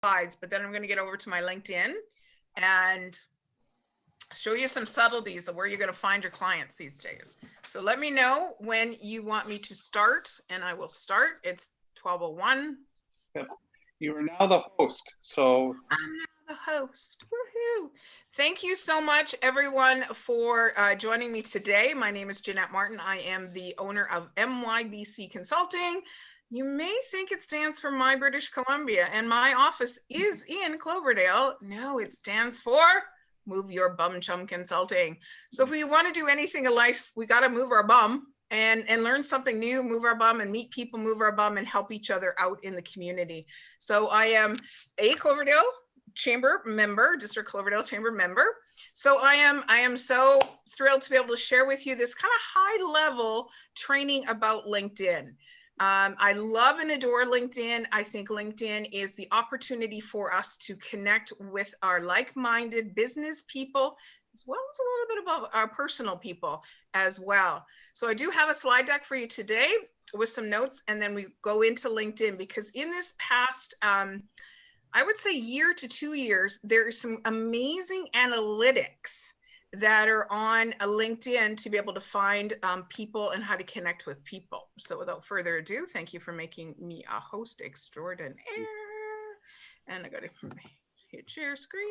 slides, but then I'm going to get over to my LinkedIn and show you some subtleties of where you're going to find your clients these days. So let me know when you want me to start, and I will start. It's 12:01. Yep. You are now the host. So I'm now the host. Woohoo! Thank you so much, everyone, for joining me today. My name is Jeanette Martin. I am the owner of MYBC Consulting. You may think it stands for My British Columbia, and my office is in Cloverdale. No, it stands for Move Your Bum Chum Consulting. So if we want to do anything in life, we got to move our bum and learn something new, move our bum and meet people, move our bum and help each other out in the community. So I am a Cloverdale Chamber member, District Cloverdale Chamber member. So I am so thrilled to be able to share with you this kind of high level training about LinkedIn. I love and adore LinkedIn. I think LinkedIn is the opportunity for us to connect with our like-minded business people, as well as a little bit about our personal people as well. So I do have a slide deck for you today with some notes, and then we go into LinkedIn, because in this past, I would say year to 2 years, there is some amazing analytics that are on a LinkedIn to be able to find people and how to connect with people. So without further ado, thank you for making me a host extraordinaire. And I got to hit share screen.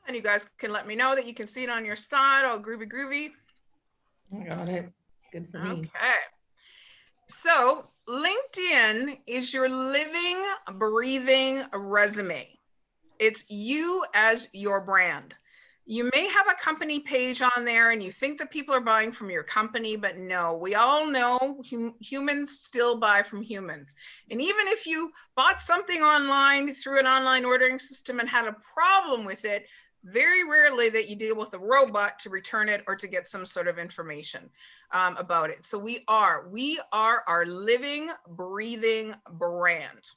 And you guys can let me know that you can see it on your side, all groovy, groovy. I got it. Good for me. Okay. So LinkedIn is your living, breathing resume. It's you as your brand. You may have a company page on there and you think that people are buying from your company, but no, we all know humans still buy from humans. And even if you bought something online through an online ordering system and had a problem with it, very rarely that you deal with a robot to return it or to get some sort of information about it. So we are our living, breathing brand.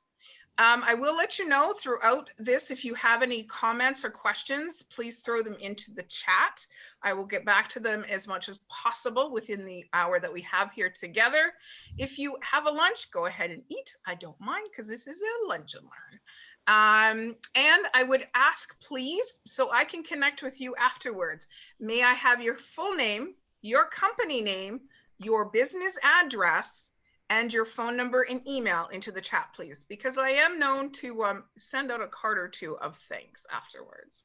I will let you know throughout this, if you have any comments or questions, please throw them into the chat. I will get back to them as much as possible within the hour that we have here together. If you have a lunch, go ahead and eat. I don't mind, because this is a lunch and learn. And I would ask, please, so I can connect with you afterwards, may I have your full name, your company name, your business address, and your phone number and email into the chat, please, because I am known to send out a card or two of things afterwards.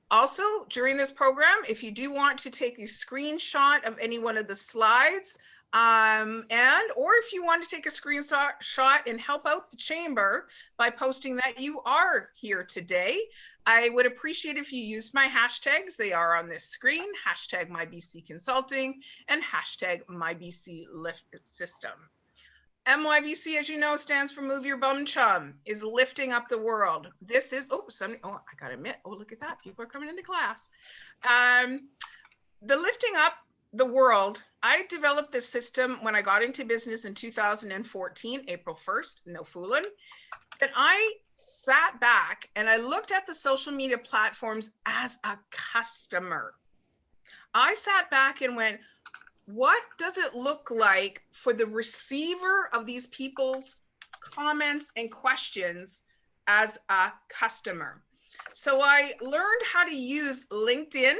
Also, during this program, if you do want to take a screenshot of any one of the slides, or if you want to take a screenshot and help out the chamber by posting that you are here today, I would appreciate if you used my hashtags. They are on this screen, hashtag MyBC Consulting and hashtag MyBC Lift System. MYBC, as you know, stands for Move Your Bum Chum, is lifting up the world. This is, I gotta admit, look at that. People are coming into class. The lifting up the world, I developed this system when I got into business in 2014, April 1st, no fooling. And I sat back and I looked at the social media platforms as a customer. I sat back and went, what does it look like for the receiver of these people's comments and questions as a customer? So I learned how to use LinkedIn.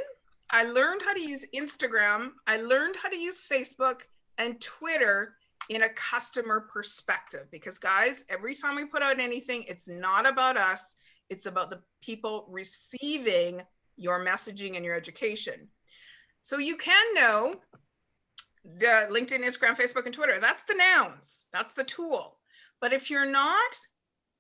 I learned how to use Instagram. I learned how to use Facebook and Twitter in a customer perspective, because guys, every time we put out anything, it's not about us. It's about the people receiving your messaging and your education. So you can know the LinkedIn, Instagram, Facebook, and Twitter. That's the nouns. That's the tool. But if you're not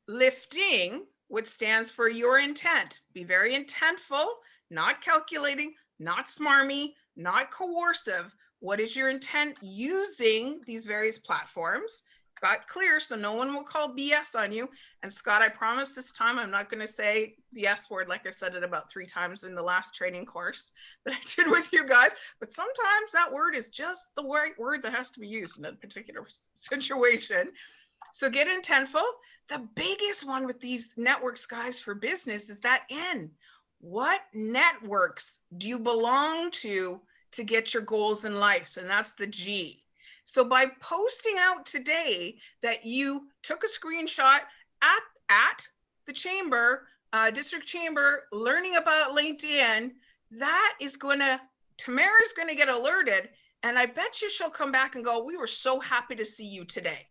lifting, which stands for your intent, be very intentful, not calculating, not smarmy, not coercive. What is your intent using these various platforms? Got clear, so no one will call BS on you. And Scott, I promise this time I'm not going to say the S word like I said it about 3 times in the last training course that I did with you guys. But sometimes that word is just the right word that has to be used in a particular situation. So get intentful. The biggest one with these networks, guys, for business is that N. What networks do you belong to get your goals in life? And that's the G. So by posting out today that you took a screenshot at the chamber, district chamber, learning about LinkedIn, that is Tamara's going to get alerted. And I bet you she'll come back and go, we were so happy to see you today.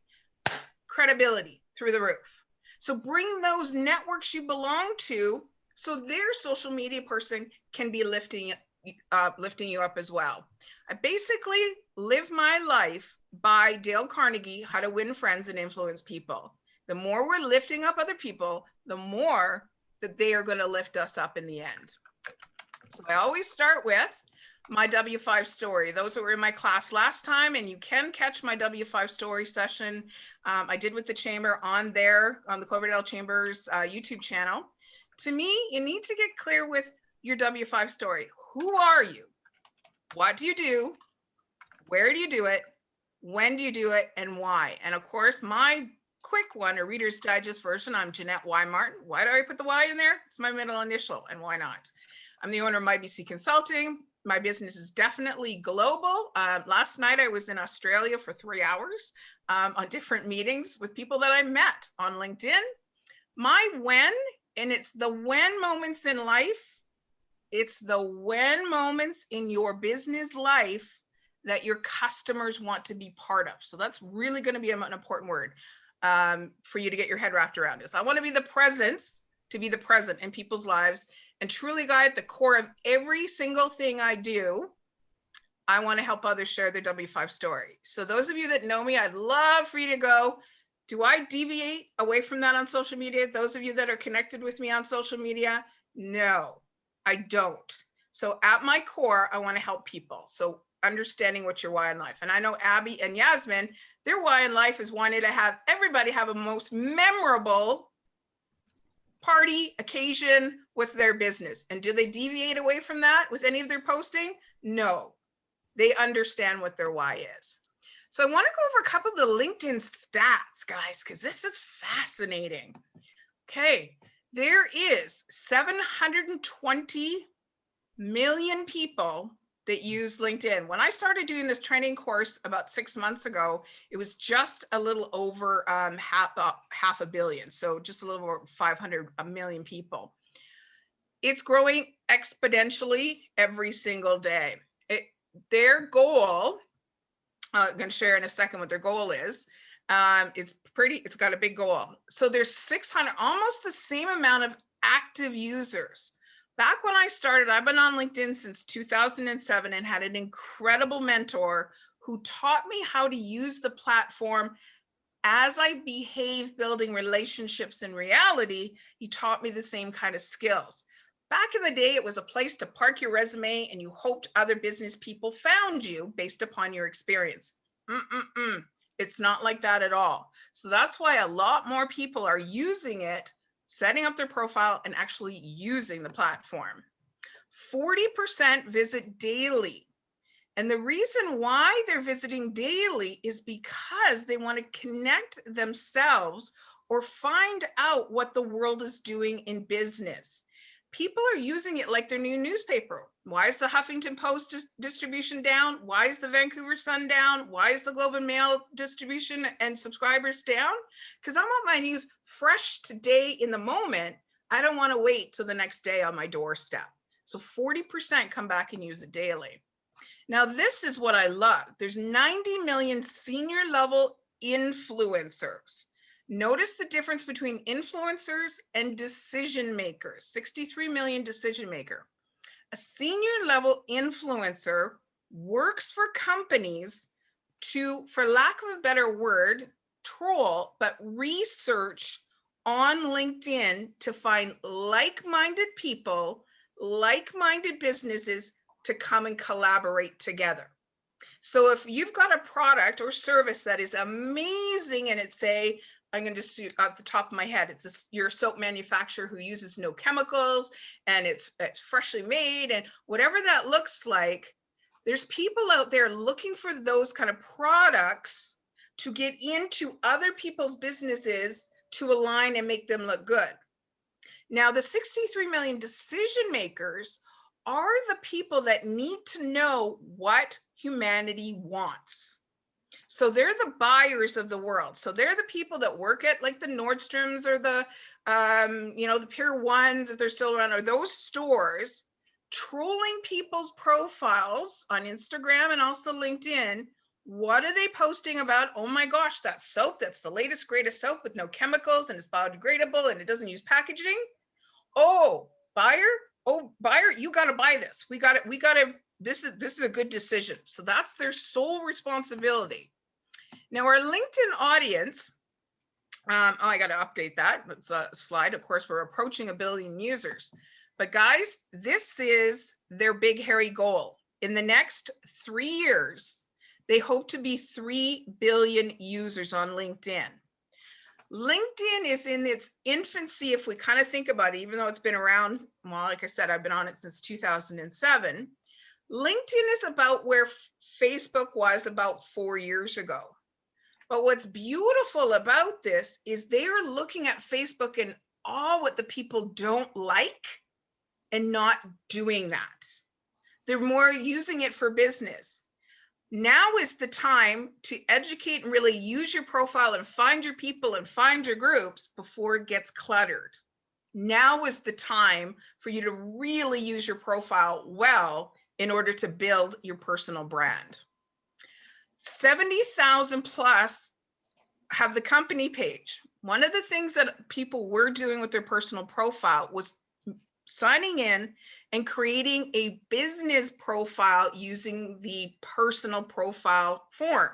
Credibility through the roof. So bring those networks you belong to so their social media person can be lifting you up as well. I basically live my life by Dale Carnegie, How to Win Friends and Influence People. The more we're lifting up other people, the more that they are going to lift us up in the end. So I always start with my W5 story. Those that were in my class last time, and you can catch my W5 story session I did with the chamber on the Cloverdale Chamber's YouTube channel. To me, you need to get clear with your W5 story. Who are you? What do you do? Where do you do it? When do you do it? And why? And of course, my quick one, a Reader's Digest version, I'm Jeanette Y. Martin. Why do I put the Y in there? It's my middle initial, and why not? I'm the owner of MyBC Consulting. My business is definitely global. Last night, I was in Australia for 3 hours on different meetings with people that I met on LinkedIn. My when, and it's the when moments in life. It's the when moments in your business life that your customers want to be part of. So that's really going to be an important word for you to get your head wrapped around this. I want to be the presence, to be the present in people's lives, and truly, guys, at the core of every single thing I do, I want to help others share their W5 story. So those of you that know me, I'd love for you to go, do I deviate away from that on social media? Those of you that are connected with me on social media, no, I don't. So at my core, I want to help people. So understanding what your why in life. And I know Abby and Yasmin, their why in life is wanting to have everybody have a most memorable party occasion with their business. And do they deviate away from that with any of their posting? No, they understand what their why is. So I want to go over a couple of the LinkedIn stats, guys, because this is fascinating. Okay, there is 720 million people that use LinkedIn. When I started doing this training course about 6 months ago, it was just a little over half a billion. So just a little over 500 million people. It's growing exponentially every single day. Their goal, I'm going to share in a second what their goal is. It's got a big goal. So there's 600, almost the same amount of active users. Back when I started, I've been on LinkedIn since 2007 and had an incredible mentor who taught me how to use the platform as I behave building relationships in reality. He taught me the same kind of skills. Back in the day, it was a place to park your resume and you hoped other business people found you based upon your experience. It's not like that at all. So that's why a lot more people are using it, setting up their profile and actually using the platform. 40% visit daily. And the reason why they're visiting daily is because they want to connect themselves or find out what the world is doing in business. People are using it like their new newspaper. Why is the Huffington Post distribution down? Why is the Vancouver Sun down? Why is the Globe and Mail distribution and subscribers down? Because I want my news fresh today in the moment. I don't want to wait till the next day on my doorstep. So 40% come back and use it daily. Now, this is what I love. There's 90 million senior level influencers. Notice the difference between influencers and decision makers. 63 million decision maker. A senior level influencer works for companies to, for lack of a better word, troll, but research on LinkedIn to find like-minded people, like-minded businesses to come and collaborate together. So if you've got a product or service that is amazing and it's I'm going to just off the top of my head, your soap manufacturer who uses no chemicals and it's freshly made and whatever that looks like, there's people out there looking for those kind of products to get into other people's businesses to align and make them look good. Now, the 63 million decision makers are the people that need to know what humanity wants. So they're the buyers of the world. So they're the people that work at like the Nordstroms or the, the Pier Ones, if they're still around, or those stores, trolling people's profiles on Instagram and also LinkedIn. What are they posting about? Oh my gosh, that soap, that's the latest, greatest soap with no chemicals and it's biodegradable and it doesn't use packaging. Oh, buyer, you got to buy this. We got to, this is a good decision. So that's their sole responsibility. Now our LinkedIn audience, I got to update that. That's a slide. Of course, we're approaching 1 billion users. But guys, this is their big, hairy goal. In the next 3 years, they hope to be 3 billion users on LinkedIn. LinkedIn is in its infancy, if we kind of think about it, even though it's been around, well, like I said, I've been on it since 2007. LinkedIn is about where Facebook was about 4 years ago. But what's beautiful about this is they are looking at Facebook and all what the people don't like and not doing that. They're more using it for business. Now is the time to educate and really use your profile and find your people and find your groups before it gets cluttered. Now is the time for you to really use your profile well in order to build your personal brand. 70,000 plus have the company page. One of the things that people were doing with their personal profile was signing in and creating a business profile using the personal profile form.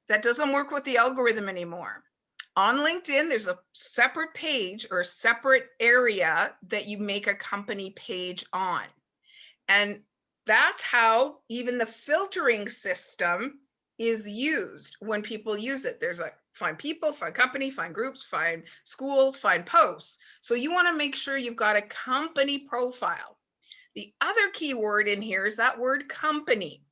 That doesn't work with the algorithm anymore. On LinkedIn, there's a separate page or a separate area that you make a company page on. And that's how even the filtering system is used when people use it. There's a find people, find company, find groups, find schools, find posts. So you want to make sure you've got a company profile. The other key word in here is that word company.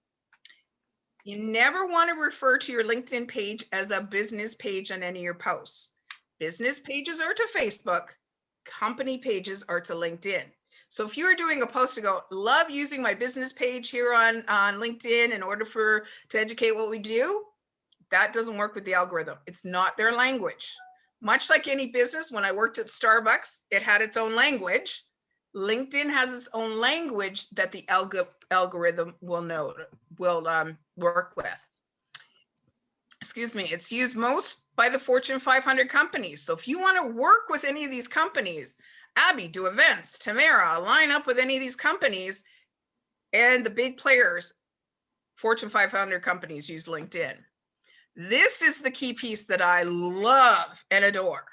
You never want to refer to your LinkedIn page as a business page on any of your posts. Business pages are to Facebook, company pages are to LinkedIn. So if you were doing a post to go, love using my business page here on LinkedIn in order to educate what we do, that doesn't work with the algorithm. It's not their language. Much like any business, when I worked at Starbucks, it had its own language. LinkedIn has its own language that the algorithm will work with. Excuse me, it's used most by the Fortune 500 companies. So if you want to work with any of these companies, Abby, do events, Tamara, line up with any of these companies, and the big players, Fortune 500 companies use LinkedIn. This is the key piece that I love and adore.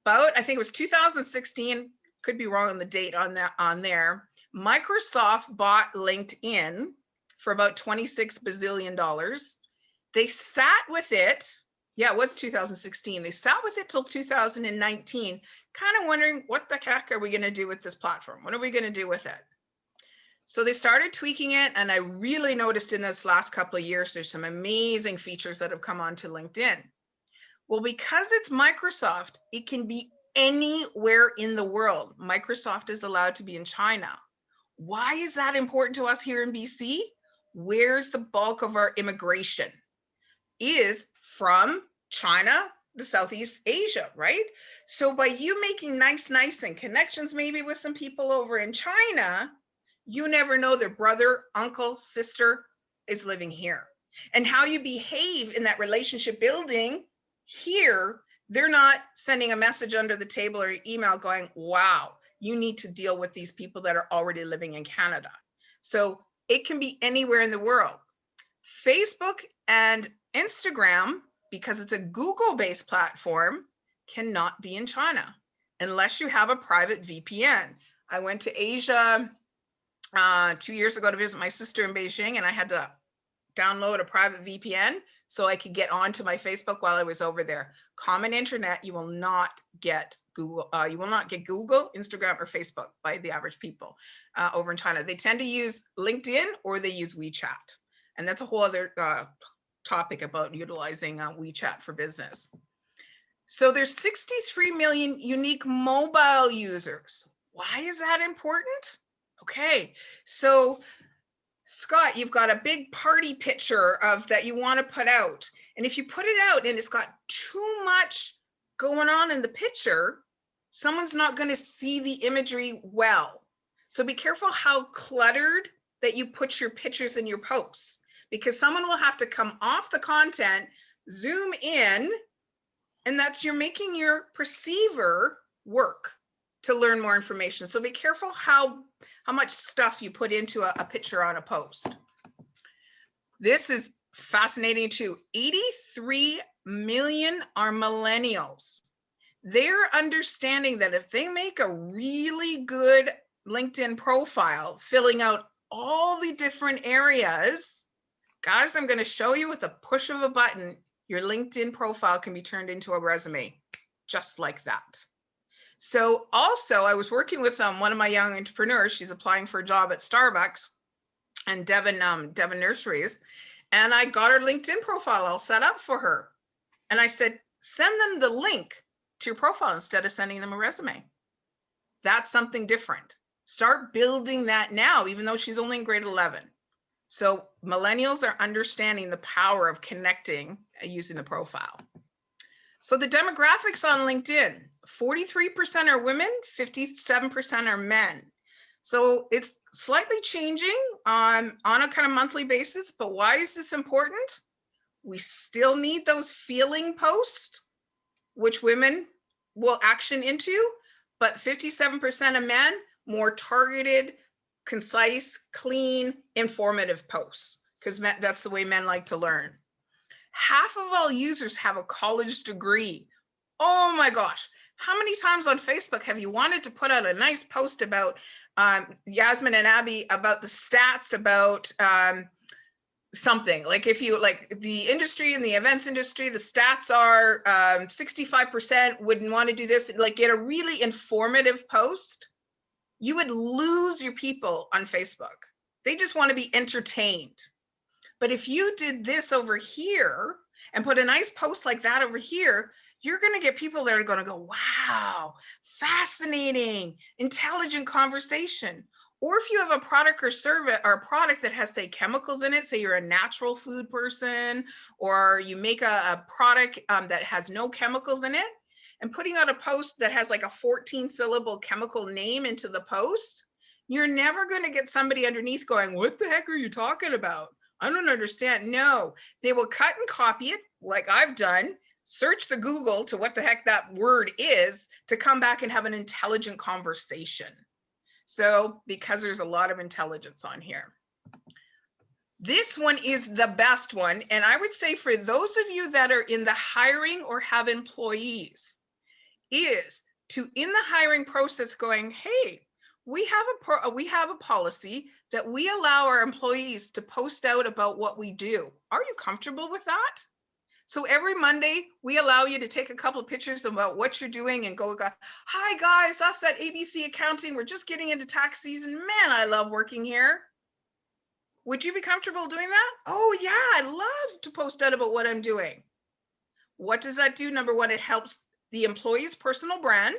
About, I think it was 2016, could be wrong on the date on there, Microsoft bought LinkedIn for about $26 bazillion. They sat with it. Yeah, it was 2016. They sat with it till 2019, kind of wondering what the heck are we going to do with this platform? What are we going to do with it? So they started tweaking it, and I really noticed in this last couple of years, there's some amazing features that have come onto LinkedIn. Well, because it's Microsoft, it can be anywhere in the world. Microsoft is allowed to be in China. Why is that important to us here in BC? Where's the bulk of our immigration? Is from China, the Southeast Asia, right? So by you making nice and connections maybe with some people over in China, you never know their brother, uncle, sister is living here. And how you behave in that relationship building here, they're not sending a message under the table or email going, wow, you need to deal with these people that are already living in Canada. So it can be anywhere in the world. Facebook and Instagram, because it's a Google-based platform, cannot be in China unless you have a private VPN. I went to Asia 2 years ago to visit my sister in Beijing, and I had to download a private VPN so I could get onto my Facebook while I was over there. Common internet, you will not get Google, Instagram, or Facebook by the average people over in China. They tend to use LinkedIn or they use WeChat. And that's a whole other topic about utilizing WeChat for business. So there's 63 million unique mobile users. Why is that important? Okay, so Scott, you've got a big party picture of that you want to put out. And if you put it out and it's got too much going on in the picture, someone's not going to see the imagery well. So be careful how cluttered that you put your pictures in your posts, because someone will have to come off the content, zoom in, and you're making your perceiver work to learn more information. So be careful how much stuff you put into a picture on a post. This is fascinating too. 83 million are millennials. They're understanding that if they make a really good LinkedIn profile, filling out all the different areas, guys, I'm going to show you with a push of a button, your LinkedIn profile can be turned into a resume, just like that. So also, I was working with one of my young entrepreneurs. She's applying for a job at Starbucks and Devon Nurseries. And I got her LinkedIn profile all set up for her. And I said, send them the link to your profile instead of sending them a resume. That's something different. Start building that now, even though she's only in grade 11. So millennials are understanding the power of connecting using the profile. So the demographics on LinkedIn, 43% are women, 57% are men. So it's slightly changing on a kind of monthly basis, but why is this important? We still need those feeling posts, which women will action into, but 57% of men, more targeted, concise, clean, informative posts, because that's the way men like to learn. Half of all users have a college degree. Oh my gosh. How many times on Facebook have you wanted to put out a nice post about Yasmin and Abby about the stats about something? Like if you like the industry and the events industry, the stats are 65% wouldn't want to do this, like get a really informative post. You would lose your people on Facebook. They just want to be entertained. But if you did this over here and put a nice post like that over here, you're going to get people that are going to go, wow, fascinating, intelligent conversation. Or if you have a product or service or a product that has, say, chemicals in it, say you're a natural food person, or you make a product that has no chemicals in it, and putting out a post that has like a 14-syllable chemical name into the post, you're never going to get somebody underneath going, what the heck are you talking about? I don't understand. No, they will cut and copy it like I've done, search the Google to what the heck that word is to come back and have an intelligent conversation. So because there's a lot of intelligence on here. This one is the best one. And I would say for those of you that are in the hiring or have employees, is to in the hiring process going, hey, we have a policy that we allow our employees to post out about what we do. Are you comfortable with that? So every Monday, we allow you to take a couple of pictures about what you're doing and go, hi guys, us at ABC Accounting, we're just getting into tax season. Man, I love working here. Would you be comfortable doing that? Oh yeah, I love to post out about what I'm doing. What does that do? Number one, it helps the employee's personal brand.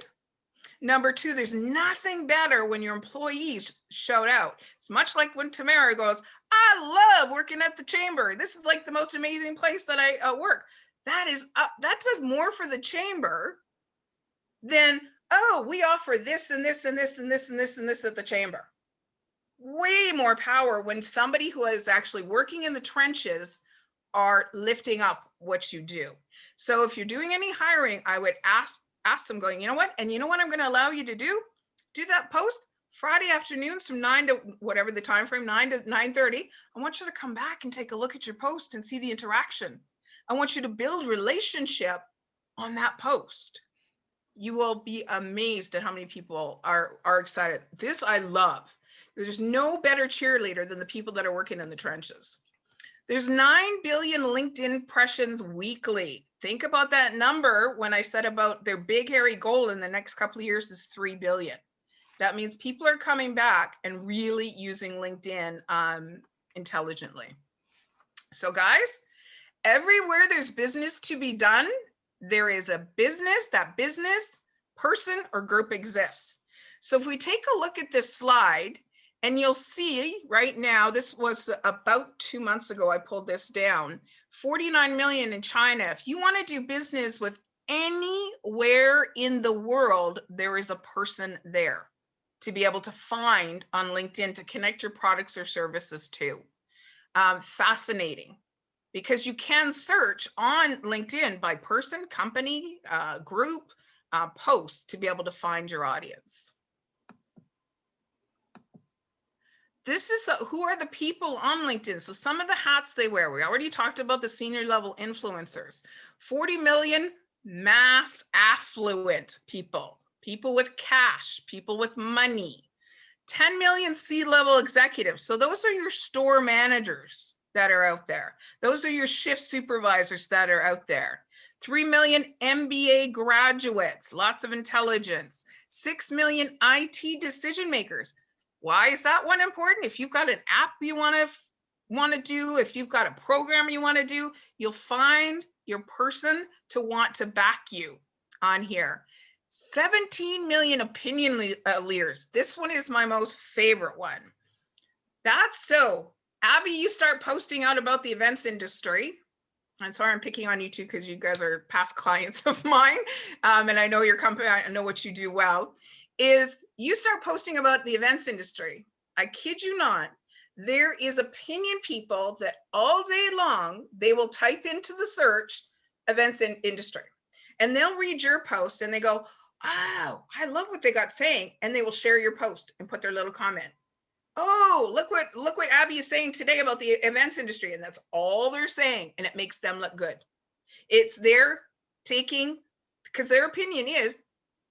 Number two, there's nothing better when your employees shout out. It's much like when Tamara goes, I love working at the chamber. This is like the most amazing place that I work. That does more for the chamber than, oh, we offer this and this and this and this and this and this at the chamber. Way more power when somebody who is actually working in the trenches are lifting up what you do. So if you're doing any hiring, I would ask them going, you know what? And you know what I'm going to allow you to do? Do that post Friday afternoons from 9 to whatever the time frame, 9 to 9:30. I want you to come back and take a look at your post and see the interaction. I want you to build relationship on that post. You will be amazed at how many people are excited. This I love. There's no better cheerleader than the people that are working in the trenches. There's 9 billion LinkedIn impressions weekly. Think about that number when I said about their big hairy goal in the next couple of years is 3 billion. That means people are coming back and really using LinkedIn intelligently. So guys, everywhere there's business to be done, there is a business, that business, person, or group exists. So if we take a look at this slide, And you'll see right now, this was about 2 months ago, I pulled this down, 49 million in China. If you want to do business with anywhere in the world, there is a person there to be able to find on LinkedIn to connect your products or services to. Fascinating, because you can search on LinkedIn by person, company, group, post to be able to find your audience. This is who are the people on LinkedIn. So some of the hats they wear, we already talked about the senior level influencers, 40 million mass affluent people, people with cash, people with money, 10 million C-level executives. So those are your store managers that are out there. Those are your shift supervisors that are out there. 3 million MBA graduates, lots of intelligence, 6 million IT decision makers. Why is that one important? If you've got an app you want to do, if you've got a program you want to do, you'll find your person to want to back you on here. 17 million opinion leaders. This one is my most favorite one. That's so. Abby, you start posting out about the events industry. I'm sorry, I'm picking on you too, because you guys are past clients of mine. And I know your company, I know what you do well. Is you start posting about the events industry. I kid you not, there is opinion people that all day long, they will type into the search events in industry, and they'll read your post and they go, oh, I love what they got saying. And they will share your post and put their little comment. Oh, look what Abby is saying today about the events industry. And that's all they're saying. And it makes them look good. It's their taking, because their opinion is,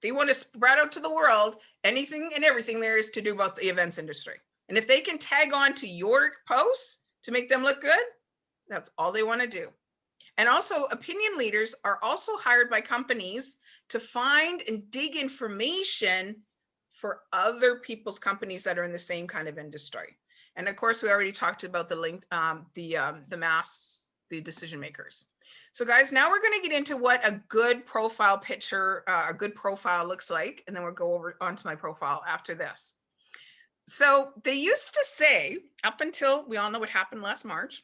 they want to spread out to the world anything and everything there is to do about the events industry. And if they can tag on to your posts to make them look good, that's all they want to do. And also, opinion leaders are also hired by companies to find and dig information for other people's companies that are in the same kind of industry. And of course, we already talked about the link, the decision makers. So guys, now we're going to get into what a good profile picture, a good profile looks like, and then we'll go over onto my profile after this. So they used to say, up until we all know what happened last March,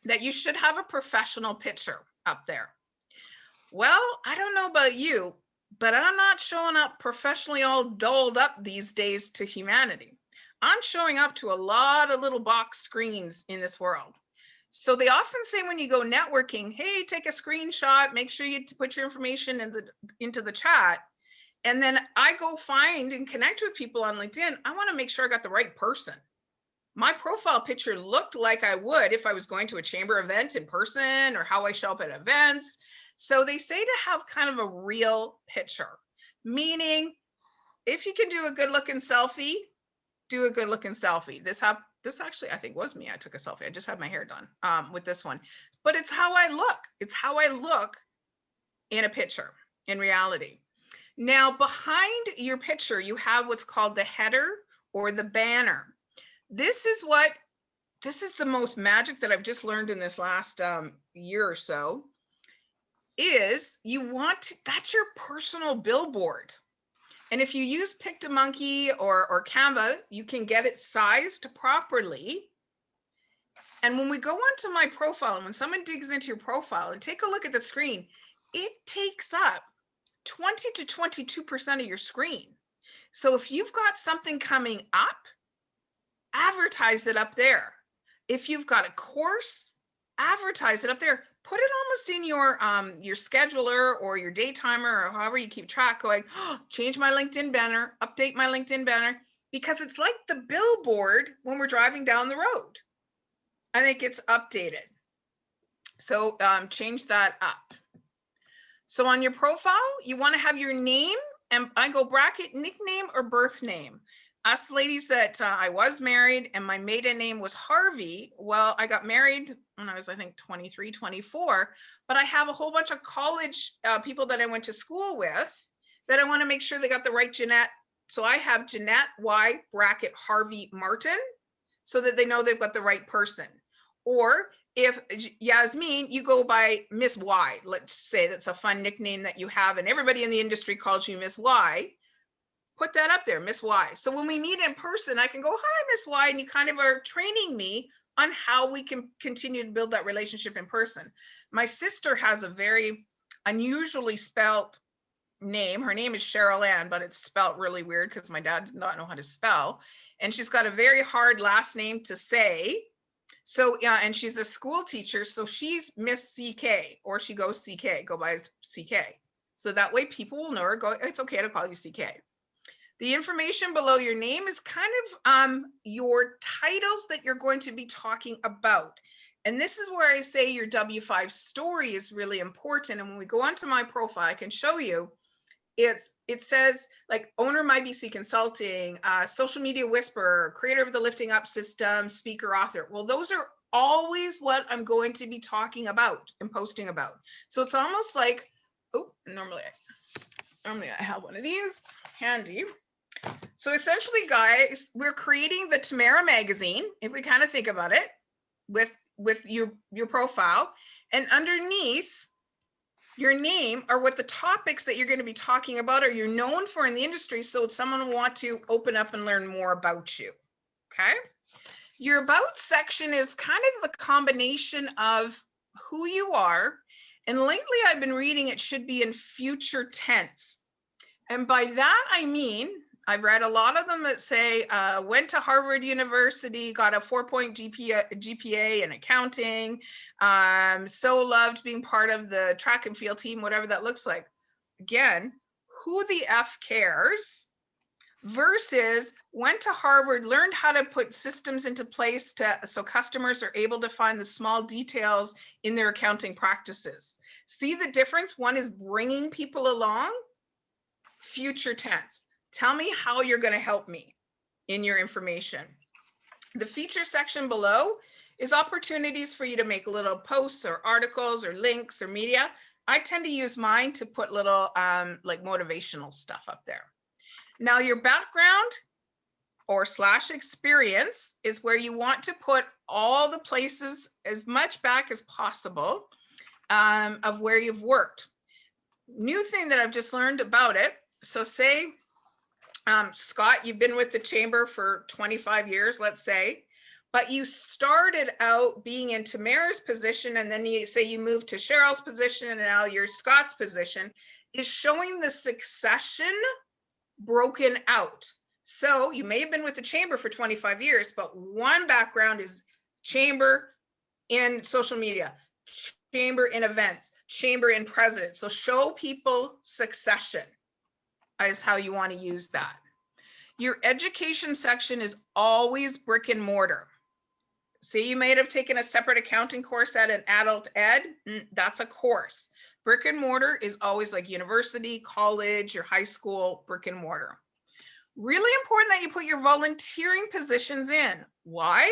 that you should have a professional picture up there. Well, I don't know about you, but I'm not showing up professionally all dolled up these days to humanity. I'm showing up to a lot of little box screens in this world. So they often say when you go networking, hey, take a screenshot, make sure you put your information into the chat. And then I go find and connect with people on LinkedIn. I want to make sure I got the right person. My profile picture looked like I would if I was going to a chamber event in person, or how I show up at events. So they say to have kind of a real picture, meaning if you can do a good looking selfie, do a good looking selfie. This actually, I think, was me. I took a selfie. I just had my hair done with this one. But it's how I look. It's how I look in a picture, in reality. Now, behind your picture, you have what's called the header or the banner. This is the most magic that I've just learned in this last year or so, is that's your personal billboard. And if you use Pictomonkey or Canva, you can get it sized properly. And when we go onto my profile, and when someone digs into your profile and take a look at the screen, it takes up 20 to 22% of your screen. So if you've got something coming up, advertise it up there. If you've got a course, advertise it up there. Put it almost in your scheduler or your daytimer, or however you keep track, going, oh, change my LinkedIn banner, update my LinkedIn banner, because it's like the billboard when we're driving down the road and it gets updated. So change that up. So on your profile, you want to have your name, and I go bracket nickname or birth name. Us ladies that I was married and my maiden name was Harvey. Well, I got married when I was, I think, 23, 24, but I have a whole bunch of college people that I went to school with that I want to make sure they got the right Jeanette. So I have Jeanette Y bracket Harvey Martin, so that they know they've got the right person. Or if Yasmin, you go by Miss Y, let's say that's a fun nickname that you have and everybody in the industry calls you Miss Y. put that up there, Miss Y. So when we meet in person, I can go, hi, Miss Y, and you kind of are training me on how we can continue to build that relationship in person. My sister has a very unusually spelled name. Her name is Cheryl Ann, but it's spelled really weird because my dad did not know how to spell. And she's got a very hard last name to say. So, yeah, and she's a school teacher. So she's Miss CK, or she goes CK, go by CK. So that way people will know her, go, it's okay to call you CK. The information below your name is kind of your titles that you're going to be talking about. And this is where I say your W5 story is really important. And when we go onto my profile, I can show you. It says like owner of MyBC Consulting, social media whisperer, creator of the Lifting Up system, speaker, author. Well, those are always what I'm going to be talking about and posting about. So it's almost like, oh, normally I have one of these handy. So essentially, guys, we're creating the Tamara magazine, if we kind of think about it, with your profile, and underneath your name are what the topics that you're going to be talking about or you're known for in the industry, so someone will want to open up and learn more about you. Okay. Your about section is kind of the combination of who you are, and lately I've been reading it should be in future tense. And by that I mean, I've read a lot of them that say, went to Harvard University, got a 4-point GPA in accounting, so loved being part of the track and field team, whatever that looks like. Again, who the F cares? Versus went to Harvard, learned how to put systems into place so customers are able to find the small details in their accounting practices. See the difference? One is bringing people along, future tense. Tell me how you're going to help me in your information. The feature section below is opportunities for you to make little posts or articles or links or media. I tend to use mine to put little like motivational stuff up there. Now your background or / experience is where you want to put all the places as much back as possible of where you've worked. New thing that I've just learned about it. So say, Scott, you've been with the chamber for 25 years, let's say, but you started out being in Tamara's position, and then you say you moved to Cheryl's position, and now you're Scott's position, is showing the succession broken out. So you may have been with the chamber for 25 years, but one background is chamber in social media, chamber in events, chamber in president. So show people succession is how you want to use that. Your education section is always brick and mortar. Say you may have taken a separate accounting course at an adult ed, that's a course. Brick and mortar is always like university, college, your high school, brick and mortar. Really important that you put your volunteering positions in. Why?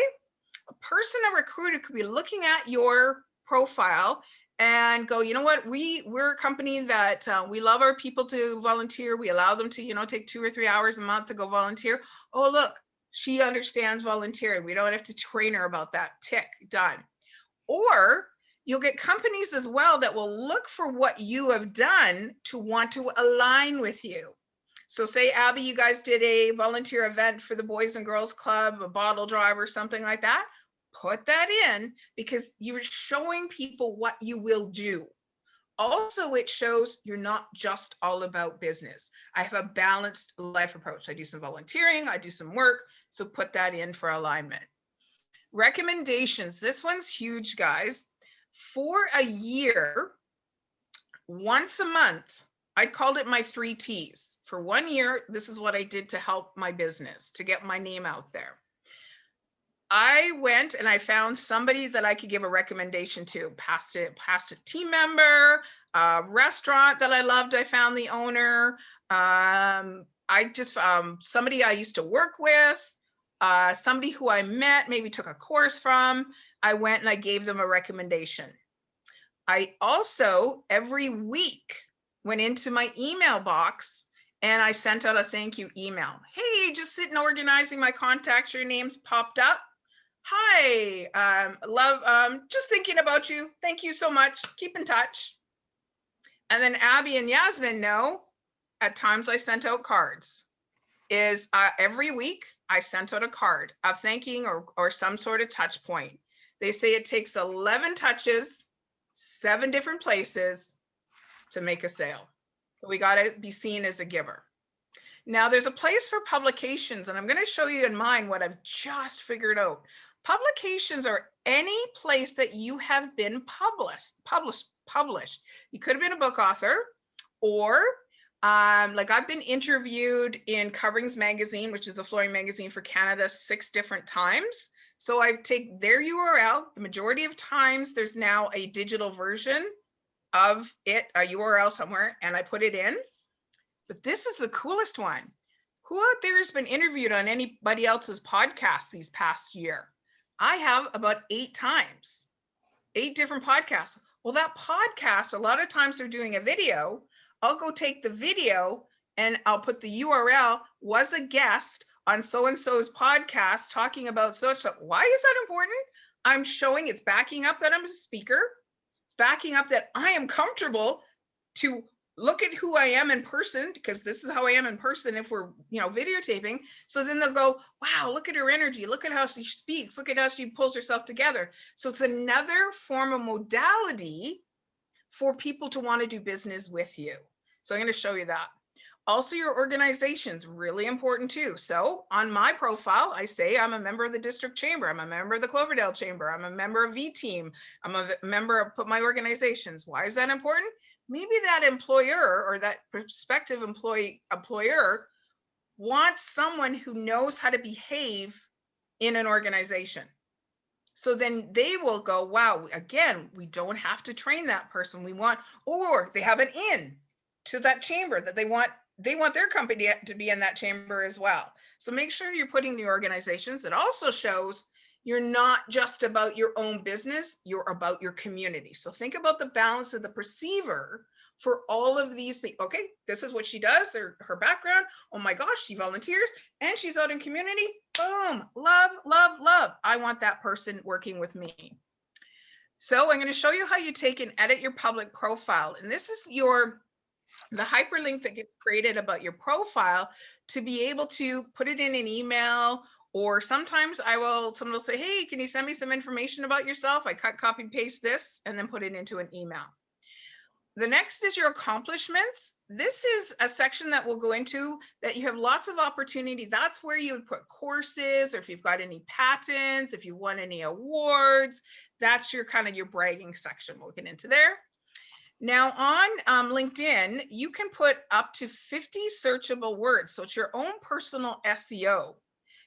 A person, a recruiter could be looking at your profile and go, you know what, we're a company that we love our people to volunteer. We allow them to, take 2 or 3 hours a month to go volunteer. Oh, look, she understands volunteering. We don't have to train her about that. Tick, done. Or you'll get companies as well that will look for what you have done to want to align with you. So say, Abby, you guys did a volunteer event for the Boys and Girls Club, a bottle drive or something like that. Put that in because you're showing people what you will do. Also, it shows you're not just all about business. I have a balanced life approach. I do some volunteering, I do some work. So put that in for alignment. Recommendations. This one's huge, guys. For a year, once a month, I called it my 3 T's. For 1 year, this is what I did to help my business, to get my name out there. I went and I found somebody that I could give a recommendation to, past a team member, a restaurant that I loved. I found the owner. I just somebody I used to work with, somebody who I met, maybe took a course from. I went and I gave them a recommendation. I also every week went into my email box and I sent out a thank you email. Hey, just sitting organizing my contacts. Your name's popped up. Hi, love, just thinking about you. Thank you so much. Keep in touch. And then Abby and Yasmin know at times I sent out cards. is every week I sent out a card of thanking or some sort of touch point. They say it takes 11 touches, 7 different places to make a sale. So we got to be seen as a giver. Now there's a place for publications, and I'm going to show you in mine what I've just figured out. Publications are any place that you have been published. You could have been a book author, or like I've been interviewed in Coverings Magazine, which is a flooring magazine for Canada, 6 different times. So I take their URL. The majority of times there's now a digital version of it, a URL somewhere, and I put it in. But this is the coolest one. Who out there has been interviewed on anybody else's podcast these past year? I have about 8 times, 8 different podcasts. Well, that podcast, a lot of times they're doing a video. I'll go take the video and I'll put the URL, was a guest on so-and-so's podcast talking about such. Why is that important? I'm showing it's backing up that I'm a speaker. It's backing up that I am comfortable to look at who I am in person, because this is how I am in person if we're, videotaping. So then they'll go, wow, look at her energy. Look at how she speaks. Look at how she pulls herself together. So it's another form of modality for people to want to do business with you. So I'm going to show you that. Also, your organization's really important too. So on my profile, I say I'm a member of the district chamber. I'm a member of the Cloverdale chamber. I'm a member of V-Team. I'm a member of Put My Organizations. Why is that important? Maybe that employer or that prospective employer wants someone who knows how to behave in an organization. So then they will go, wow, again, we don't have to train that person. We want, or they have an in to that chamber that they want their company to be in that chamber as well. So make sure you're putting the organizations. It also shows you're not just about your own business, you're about your community. So think about the balance of the perceiver for all of these people. Okay, this is what she does, her background. Oh my gosh, she volunteers and she's out in community. Boom, love, love, love. I want that person working with me. So I'm going to show you how you take and edit your public profile. And this is the hyperlink that gets created about your profile to be able to put it in an email. Or sometimes someone will say, hey, can you send me some information about yourself? I cut, copy, paste this, and then put it into an email. The next is your accomplishments. This is a section that we'll go into that you have lots of opportunity. That's where you would put courses, or if you've got any patents, if you won any awards, that's your kind of your bragging section. We'll get into there. Now on LinkedIn, you can put up to 50 searchable words. So it's your own personal SEO.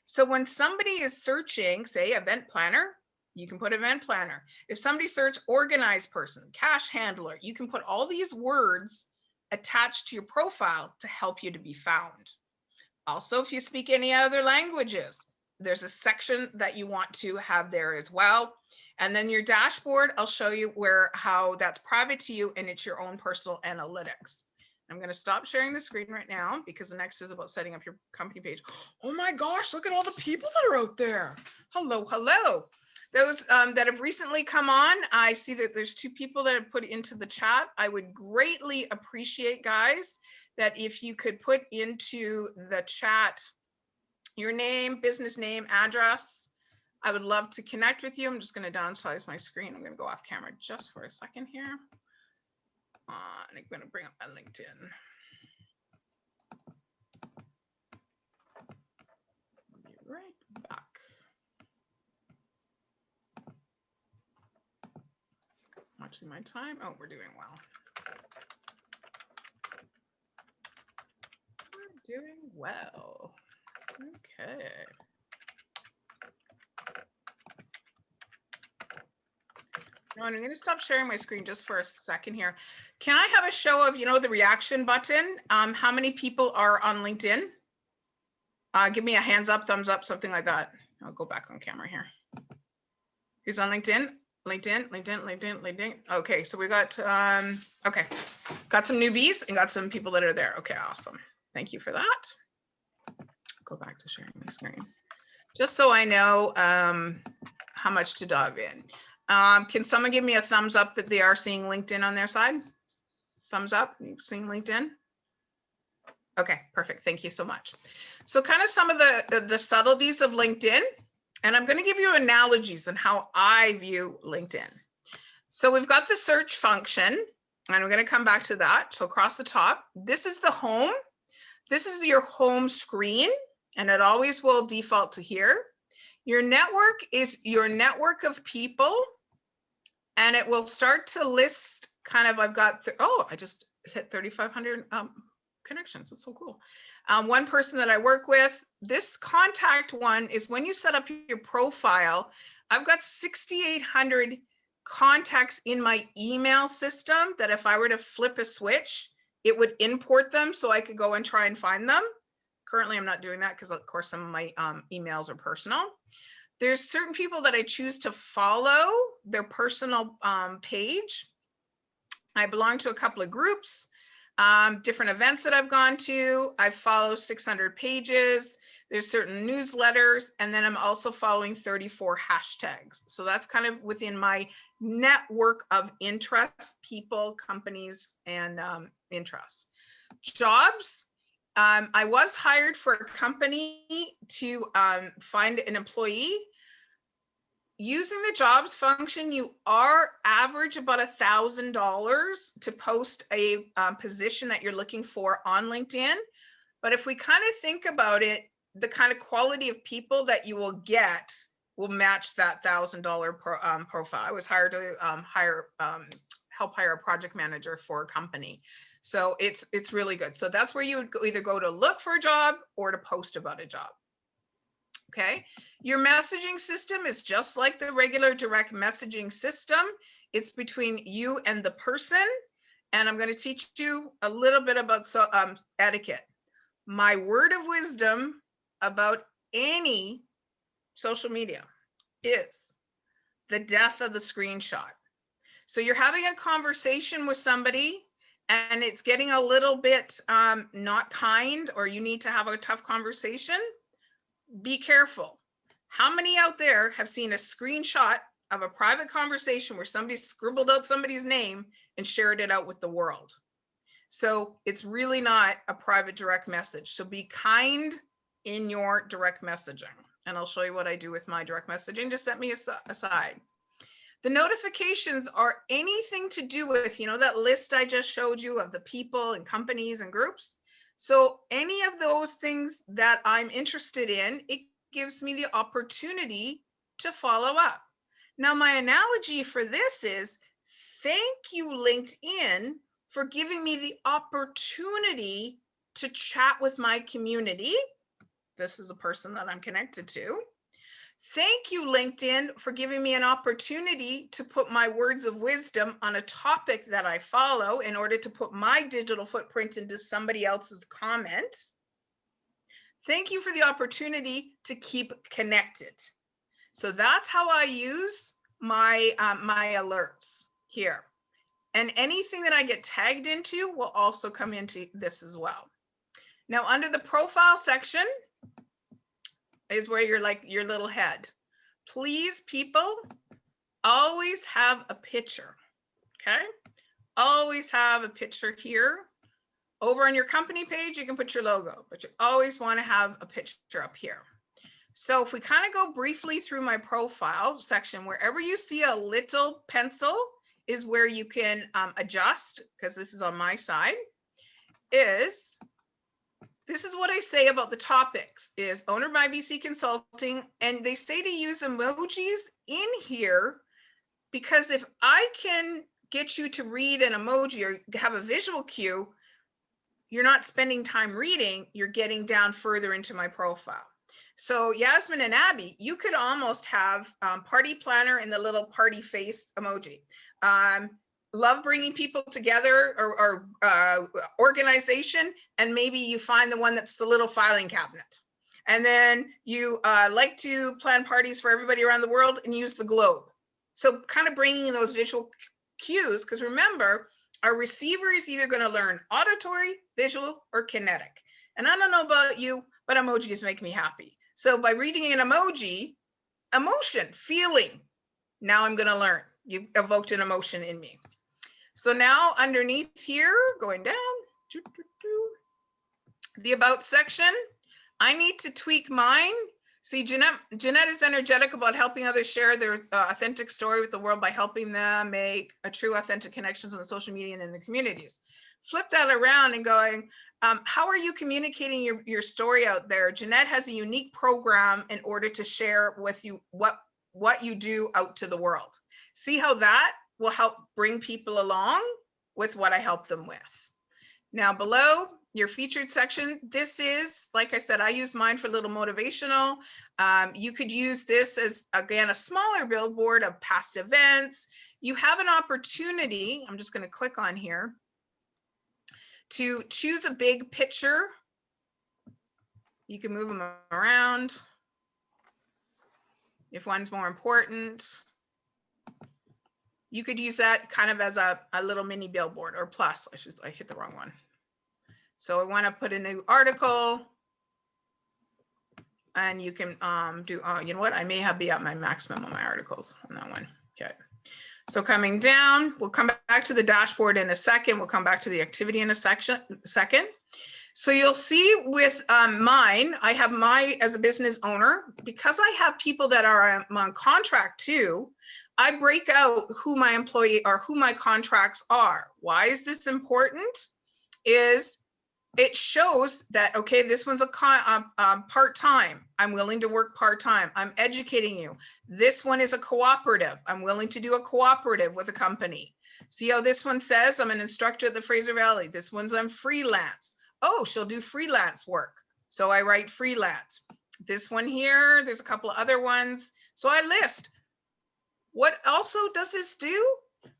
So when somebody is searching, say, event planner, you can put event planner. If somebody search organized person, cash handler, you can put all these words attached to your profile to help you to be found. Also, if you speak any other languages, there's a section that you want to have there as well. And then your dashboard, I'll show you how that's private to you and it's your own personal analytics. I'm going to stop sharing the screen right now because the next is about setting up your company page. Oh my gosh, look at all the people that are out there. Hello, hello. Those that have recently come on, I see that there's 2 people that have put into the chat. I would greatly appreciate, guys, that if you could put into the chat your name, business name, address. I would love to connect with you. I'm just going to downsize my screen. I'm going to go off camera just for a second here. And I'm going to bring up my LinkedIn. I'll be right back. Watching my time. Oh, we're doing well. We're doing well. Okay. No, I'm going to stop sharing my screen just for a second here. Can I have a show of, the reaction button? How many people are on LinkedIn? Give me a hands up, thumbs up, something like that. I'll go back on camera here. Who's on LinkedIn? LinkedIn. Okay, so we got, okay. Got some newbies and got some people that are there. Okay, awesome. Thank you for that. Go back to sharing my screen. Just so I know how much to dive in. Can someone give me a thumbs up that they are seeing LinkedIn on their side? Thumbs up, you seeing LinkedIn? Okay, perfect. Thank you so much. So kind of some of the subtleties of LinkedIn, and I'm going to give you analogies on how I view LinkedIn. So we've got the search function, and we're going to come back to that. So across the top, this is the home. This is your home screen, and it always will default to here. Your network is your network of people, and it will start to list kind of, I've got, I just hit 3,500 connections. That's so cool. One person that I work with, this contact one is when you set up your profile, I've got 6,800 contacts in my email system that if I were to flip a switch, it would import them so I could go and try and find them. Currently, I'm not doing that because of course some of my emails are personal. There's certain people that I choose to follow their personal page. I belong to a couple of groups, different events that I've gone to. I follow 600 pages. There's certain newsletters, and then I'm also following 34 hashtags. So that's kind of within my network of interests, people, companies, and interests. Jobs. I was hired for a company to find an employee. Using the jobs function, you are average about $1,000 to post a position that you're looking for on LinkedIn. But if we kind of think about it, the kind of quality of people that you will get will match that $1,000 profile. I was hired to help hire a project manager for a company. So it's really good. So that's where you would either go to look for a job or to post about a job. Okay, your messaging system is just like the regular direct messaging system. It's between you and the person. And I'm going to teach you a little bit about etiquette. My word of wisdom about any social media is the death of the screenshot. So you're having a conversation with somebody and it's getting a little bit not kind, or you need to have a tough conversation. Be careful. How many out there have seen a screenshot of a private conversation where somebody scribbled out somebody's name and shared it out with the world? So it's really not a private direct message. So be kind in your direct messaging. And I'll show you what I do with my direct messaging. Just set me aside. The notifications are anything to do with, that list I just showed you of the people and companies and groups. So any of those things that I'm interested in, it gives me the opportunity to follow up. Now, my analogy for this is, thank you, LinkedIn, for giving me the opportunity to chat with my community. This is a person that I'm connected to. Thank you, LinkedIn, for giving me an opportunity to put my words of wisdom on a topic that I follow in order to put my digital footprint into somebody else's comment. Thank you for the opportunity to keep connected. So that's how I use my alerts here. And anything that I get tagged into will also come into this as well. Now, under the profile section is where you're like your little head. Please, people, always have a picture, okay? Always have a picture here. Over on your company page, you can put your logo, but you always want to have a picture up here. So if we kind of go briefly through my profile section, wherever you see a little pencil is where you can adjust, because this is on my side, this is what I say about the topics, is owner by BC Consulting, and they say to use emojis in here, because if I can get you to read an emoji or have a visual cue, you're not spending time reading, you're getting down further into my profile. So Yasmin and Abby, you could almost have party planner and the little party face emoji. Love bringing people together, or organization, and maybe you find the one that's the little filing cabinet. And then you like to plan parties for everybody around the world and use the globe. So kind of bringing those visual cues, because remember, our receiver is either going to learn auditory, visual, or kinetic. And I don't know about you, but emojis make me happy. So by reading an emoji, emotion, feeling, now I'm going to learn. You've evoked an emotion in me. So now underneath here, going down, The about section, I need to tweak mine. See, Jeanette is energetic about helping others share their authentic story with the world by helping them make a true authentic connections on the social media and in the communities. Flip that around and going, how are you communicating your story out there? Jeanette has a unique program in order to share with you what you do out to the world. See how that will help bring people along with what I help them with. Now below, your featured section, this is, like I said, I use mine for a little motivational. You could use this as, again, a smaller billboard of past events. You have an opportunity, I'm just going to click on here, to choose a big picture. You can move them around if one's more important. You could use that kind of as a little mini billboard, or plus, I hit the wrong one. So I want to put a new article, and you can do, you know what, I may be at my maximum on my articles on that one. Okay. So coming down, we'll come back to the dashboard in a second. We'll come back to the activity in a second. So you'll see with mine, I have as a business owner, because I have people that are on contract too, I break out who my employee or who my contracts are. Why is this important? Is it shows that, okay, this one's a part-time. I'm willing to work part-time. I'm educating you. This one is a cooperative. I'm willing to do a cooperative with a company. See how this one says I'm an instructor at the Fraser Valley. This one's on freelance. Oh, she'll do freelance work. So I write freelance. This one here, there's a couple of other ones. So I list. What also does this do?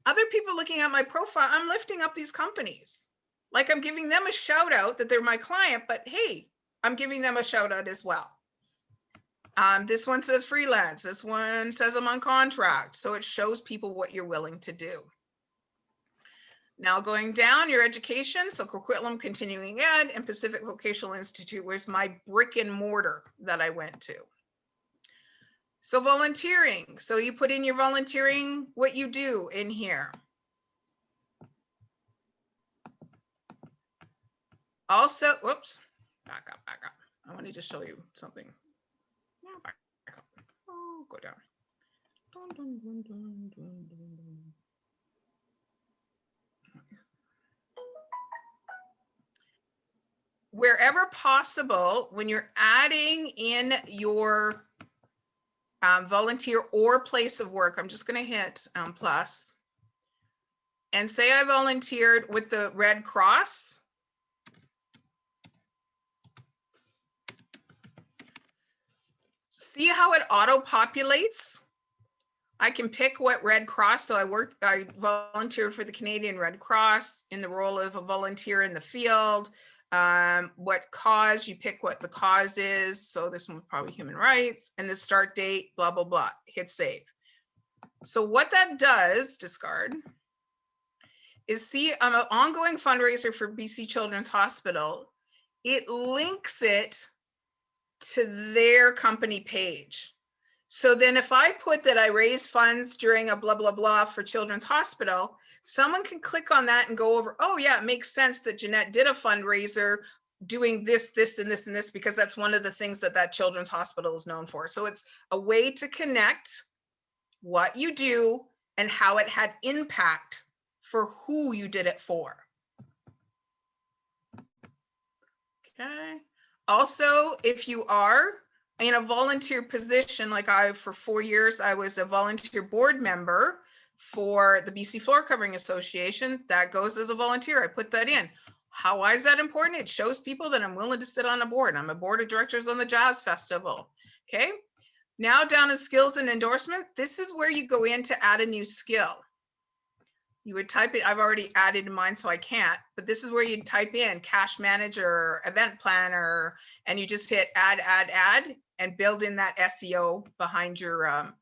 Other people looking at my profile, I'm lifting up these companies. Like I'm giving them a shout out that they're my client, but hey, I'm giving them a shout out as well. This one says freelance. This one says I'm on contract. So it shows people what you're willing to do. Now going down, your education. So Coquitlam Continuing Ed and Pacific Vocational Institute, where's my brick and mortar that I went to. So volunteering. So you put in your volunteering, what you do in here. Also, whoops, back up. I wanted to show you something. Back up. Oh, go down. Dun, dun, dun, dun, dun, dun. Wherever possible, when you're adding in your volunteer or place of work, I'm just going to hit plus and say I volunteered with the Red Cross. See how it auto populates? I can pick what Red Cross. So I volunteered for the Canadian Red Cross in the role of a volunteer in the field. What cause, you pick what the cause is. So this one was probably human rights, and the start date, blah, blah, blah, hit save. So what that does, discard, is see, I'm an ongoing fundraiser for BC Children's Hospital. It links it to their company page. So then if I put that I raise funds during a blah, blah, blah for Children's Hospital, someone can click on that and go over, oh yeah, it makes sense that Jeanette did a fundraiser doing this, this, and this, and this, because that's one of the things that Children's Hospital is known for. So it's a way to connect what you do and how it had impact for who you did it for. Okay. Also, if you are in a volunteer position, like for 4 years, I was a volunteer board member for the BC Floor Covering Association. That goes as a volunteer. I put that in. Why is that important? It shows people that I'm willing to sit on a board. I'm a board of directors on the Jazz Festival. Okay. Now down to skills and endorsement. This is where you go in to add a new skill. You would type it. I've already added mine, so I can't, but this is where you type in cash manager, event planner, and you just hit add, and build in that SEO behind your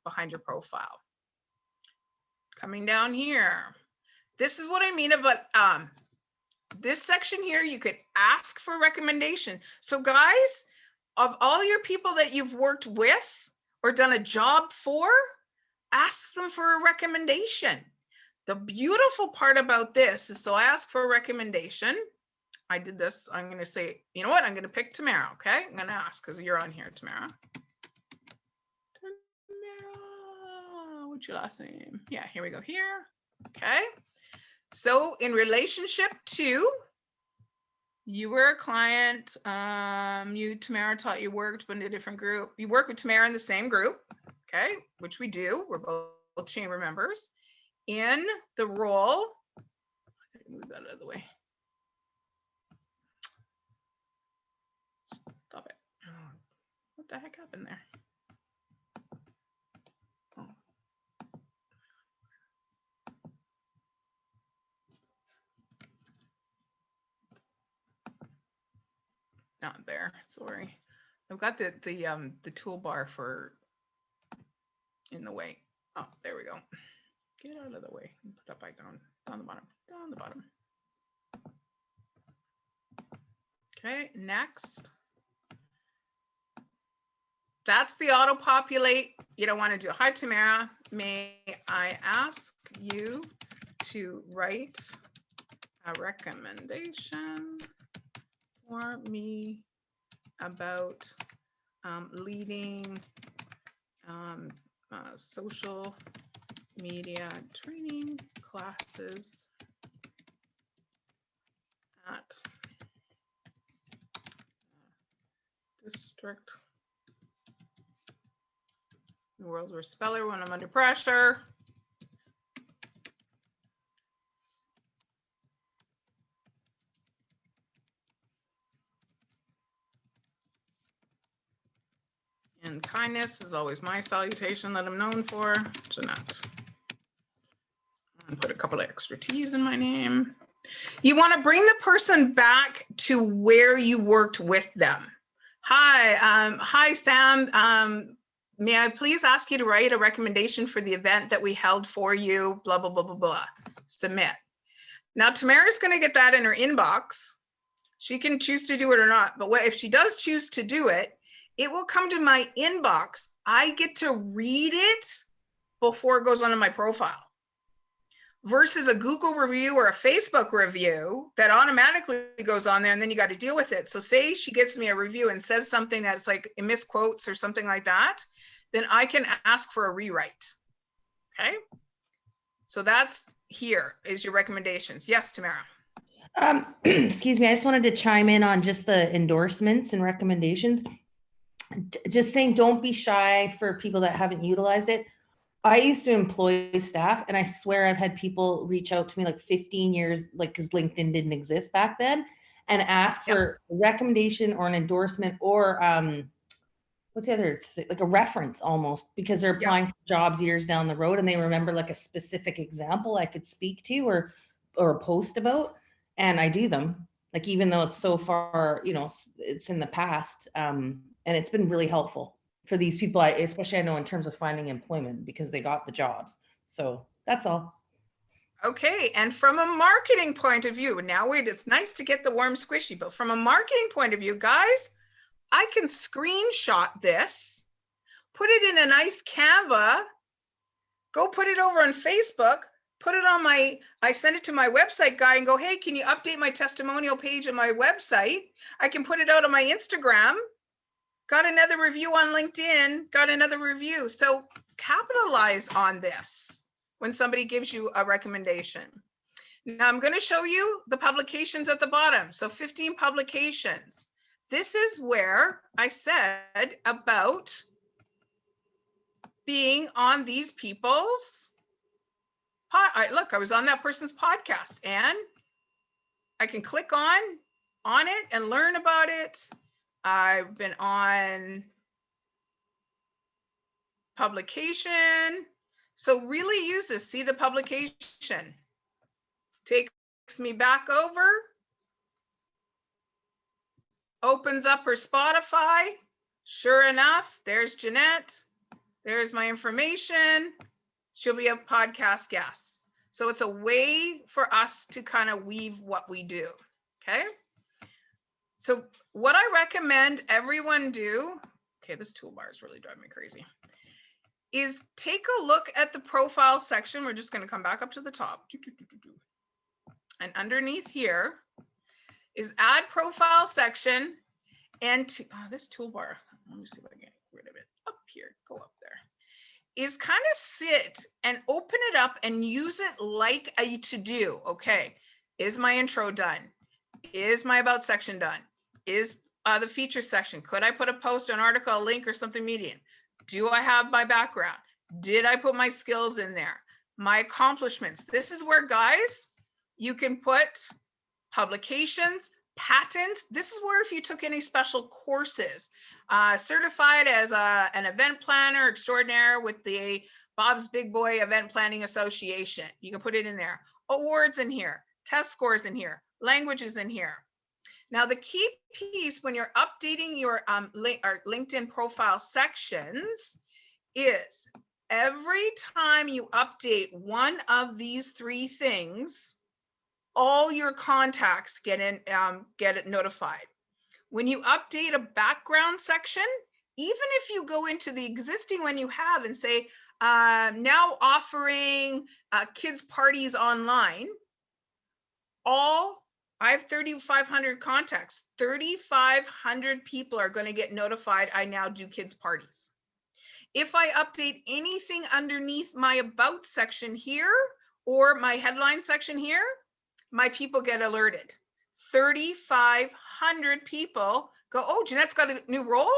profile. Coming down here, this is what I mean about this section here. You could ask for recommendation. So guys, of all your people that you've worked with or done a job for, ask them for a recommendation. The beautiful part about this is, so I ask for a recommendation. I did this. I'm going to say, you know what? I'm going to pick Tamara. Okay. I'm going to ask because you're on here, Tamara. Tamara, what's your last name? Yeah, here we go here. Okay. So in relationship to, you were a client, you, Tamara, taught you worked, but in a different group. You work with Tamara in the same group, okay, which we do. We're both chamber members. In the role, move that out of the way. Stop it. Oh, what the heck happened there? Oh. Not there, sorry. I've got the toolbar for in the way. Oh, there we go. Get out of the way. Put that back down the bottom, down the bottom. Okay, next. That's the auto populate. You don't want to do, hi Tamara, may I ask you to write a recommendation for me about leading social media training classes at district. The world's worst speller when I'm under pressure. And kindness is always my salutation that I'm known for, Jeanette. And put a couple of extra T's in my name. You want to bring the person back to where you worked with them. Hi, Sam. May I please ask you to write a recommendation for the event that we held for you, blah, blah, blah, blah, blah. Submit. Now, Tamara's going to get that in her inbox. She can choose to do it or not, but if she does choose to do it, it will come to my inbox. I get to read it before it goes onto my profile. Versus a Google review or a Facebook review that automatically goes on there and then you got to deal with it. So say she gives me a review and says something that's like misquotes or something like that, then I can ask for a rewrite. Okay. So that's here is your recommendations. Yes, Tamara. Excuse me. I just wanted to chime in on just the endorsements and recommendations. Just saying, don't be shy for people that haven't utilized it. I used to employ staff, and I swear I've had people reach out to me like 15 years, like because LinkedIn didn't exist back then, and ask for a recommendation or an endorsement or what's the other thing? Like a reference almost, because they're applying for jobs years down the road and they remember like a specific example I could speak to or post about, and I do them. Like even though it's so far, you know, it's in the past, and it's been really helpful for these people, especially I know in terms of finding employment because they got the jobs. So that's all. Okay, and from a marketing point of view, now wait, it's nice to get the warm squishy, but from a marketing point of view, guys, I can screenshot this, put it in a nice Canva, go put it over on Facebook, put it on I send it to my website guy and go, hey, can you update my testimonial page on my website? I can put it out on my Instagram. Got another review on LinkedIn, got another review. So capitalize on this when somebody gives you a recommendation. Now I'm going to show you the publications at the bottom. So 15 publications. This is where I said about being on these people's look, I was on that person's podcast and I can click on it and learn about it. I've been on publication. So really use this. See the publication. Takes me back over. Opens up her Spotify. Sure enough, there's Jeanette. There's my information. She'll be a podcast guest. So it's a way for us to kind of weave what we do. Okay. So what I recommend everyone do, okay, this toolbar is really driving me crazy, is take a look at the profile section. We're just going to come back up to the top. And underneath here, is add profile section and this toolbar, let me see if I can get rid of it. Up here, go up there. Is kind of sit and open it up and use it like a to-do. Okay, is my intro done? Is my about section done? Is the feature section? Could I put a post, an article, a link, or something median? Do I have my background? Did I put my skills in there? My accomplishments. This is where, guys, you can put publications, patents. This is where if you took any special courses, certified as an event planner extraordinaire with the Bob's Big Boy Event Planning Association, you can put it in there. Awards in here, test scores in here, languages in here. Now, the key piece when you're updating your LinkedIn profile sections is every time you update one of these three things, all your contacts get it notified. When you update a background section, even if you go into the existing one you have and say, now offering kids parties online, I have 3,500 contacts. 3,500 people are going to get notified I now do kids parties. If I update anything underneath my about section here or my headline section here, my people get alerted. 3,500 people go, oh, Jeanette's got a new role.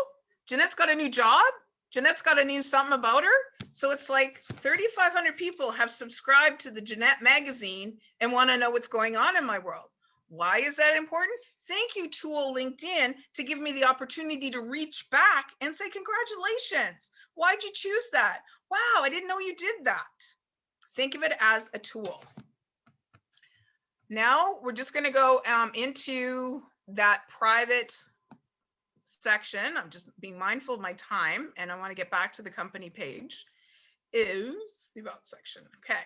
Jeanette's got a new job. Jeanette's got a new something about her. So it's like 3,500 people have subscribed to the Jeanette magazine and want to know what's going on in my world. Why is that important? Thank you, tool LinkedIn, to give me the opportunity to reach back and say, congratulations. Why'd you choose that? Wow, I didn't know you did that. Think of it as a tool. Now we're just going to go into that private section. I'm just being mindful of my time and I want to get back to the company page. Is the about section. Okay.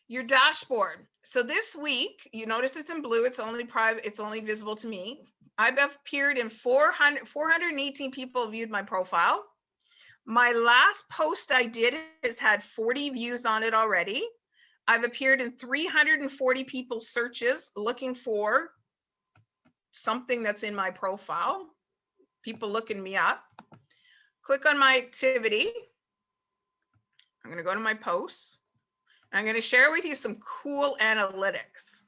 Your dashboard. So this week, you notice it's in blue. It's only private. It's only visible to me. I've appeared in 418 people viewed my profile. My last post I did has had 40 views on it already. I've appeared in 340 people's searches looking for something that's in my profile. People looking me up. Click on my activity. I'm going to go to my posts. I'm going to share with you some cool analytics.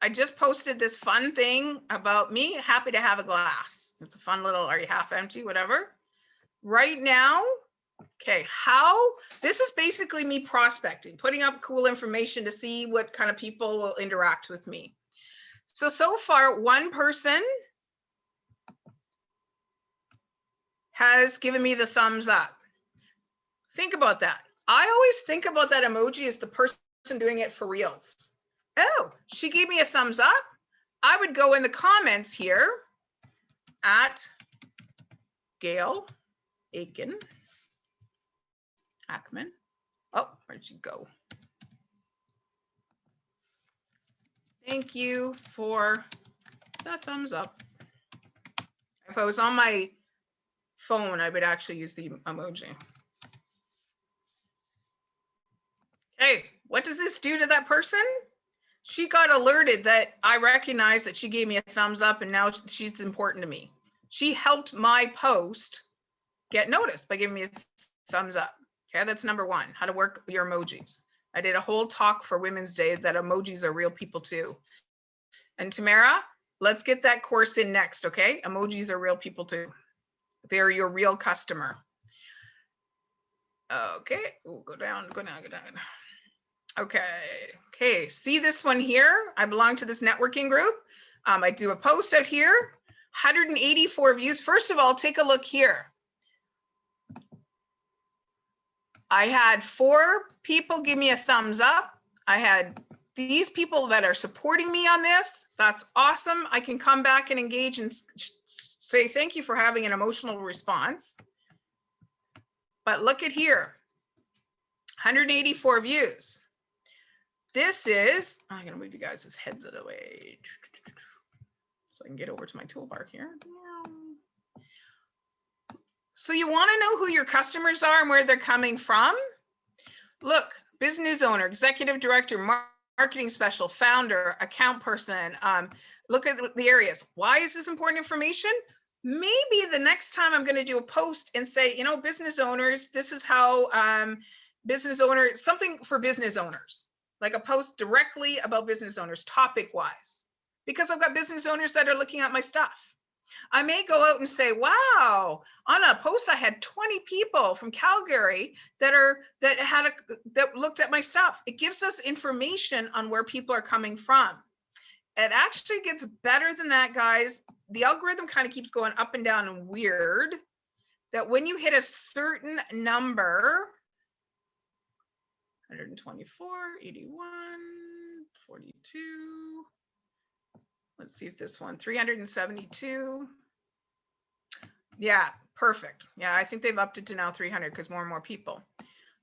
I just posted this fun thing about me happy to have a glass. It's a fun little, are you half empty, whatever. Right now, okay, this is basically me prospecting, putting up cool information to see what kind of people will interact with me. So far, one person has given me the thumbs up. Think about that. I always think about that emoji as the person doing it for reals. Oh, she gave me a thumbs up. I would go in the comments here at Gail Ackman. Oh, where'd you go? Thank you for the thumbs up. If I was on my phone, I would actually use the emoji. Hey, what does this do to that person? She got alerted that I recognized that she gave me a thumbs up and now she's important to me. She helped my post get noticed by giving me a thumbs up. Okay, that's number one, how to work your emojis. I did a whole talk for Women's Day that emojis are real people too. And Tamara, let's get that course in next, okay? Emojis are real people too. They're your real customer. Okay, ooh, go down. Okay, see this one here? I belong to this networking group. I do a post out here, 184 views. First of all, take a look here. I had 4 people give me a thumbs up. I had these people that are supporting me on this. That's awesome. I can come back and engage and say thank you for having an emotional response. But look at here, 184 views. This is, I'm gonna move you guys' heads out of the way so I can get over to my toolbar here. So you wanna know who your customers are and where they're coming from? Look, business owner, executive director, marketing special, founder, account person. Look at the areas. Why is this important information? Maybe the next time I'm going to do a post and say, you know, business owners, this is how business owner, something for business owners, like a post directly about business owners, topic wise, because I've got business owners that are looking at my stuff. I may go out and say, wow, on a post I had 20 people from Calgary that looked at my stuff. It gives us information on where people are coming from. It actually gets better than that, guys. The algorithm kind of keeps going up and down and weird, that when you hit a certain number, 124, 81, 42. Let's see if this one, 372. Yeah, perfect. Yeah, I think they've upped it to now 300 because more and more people.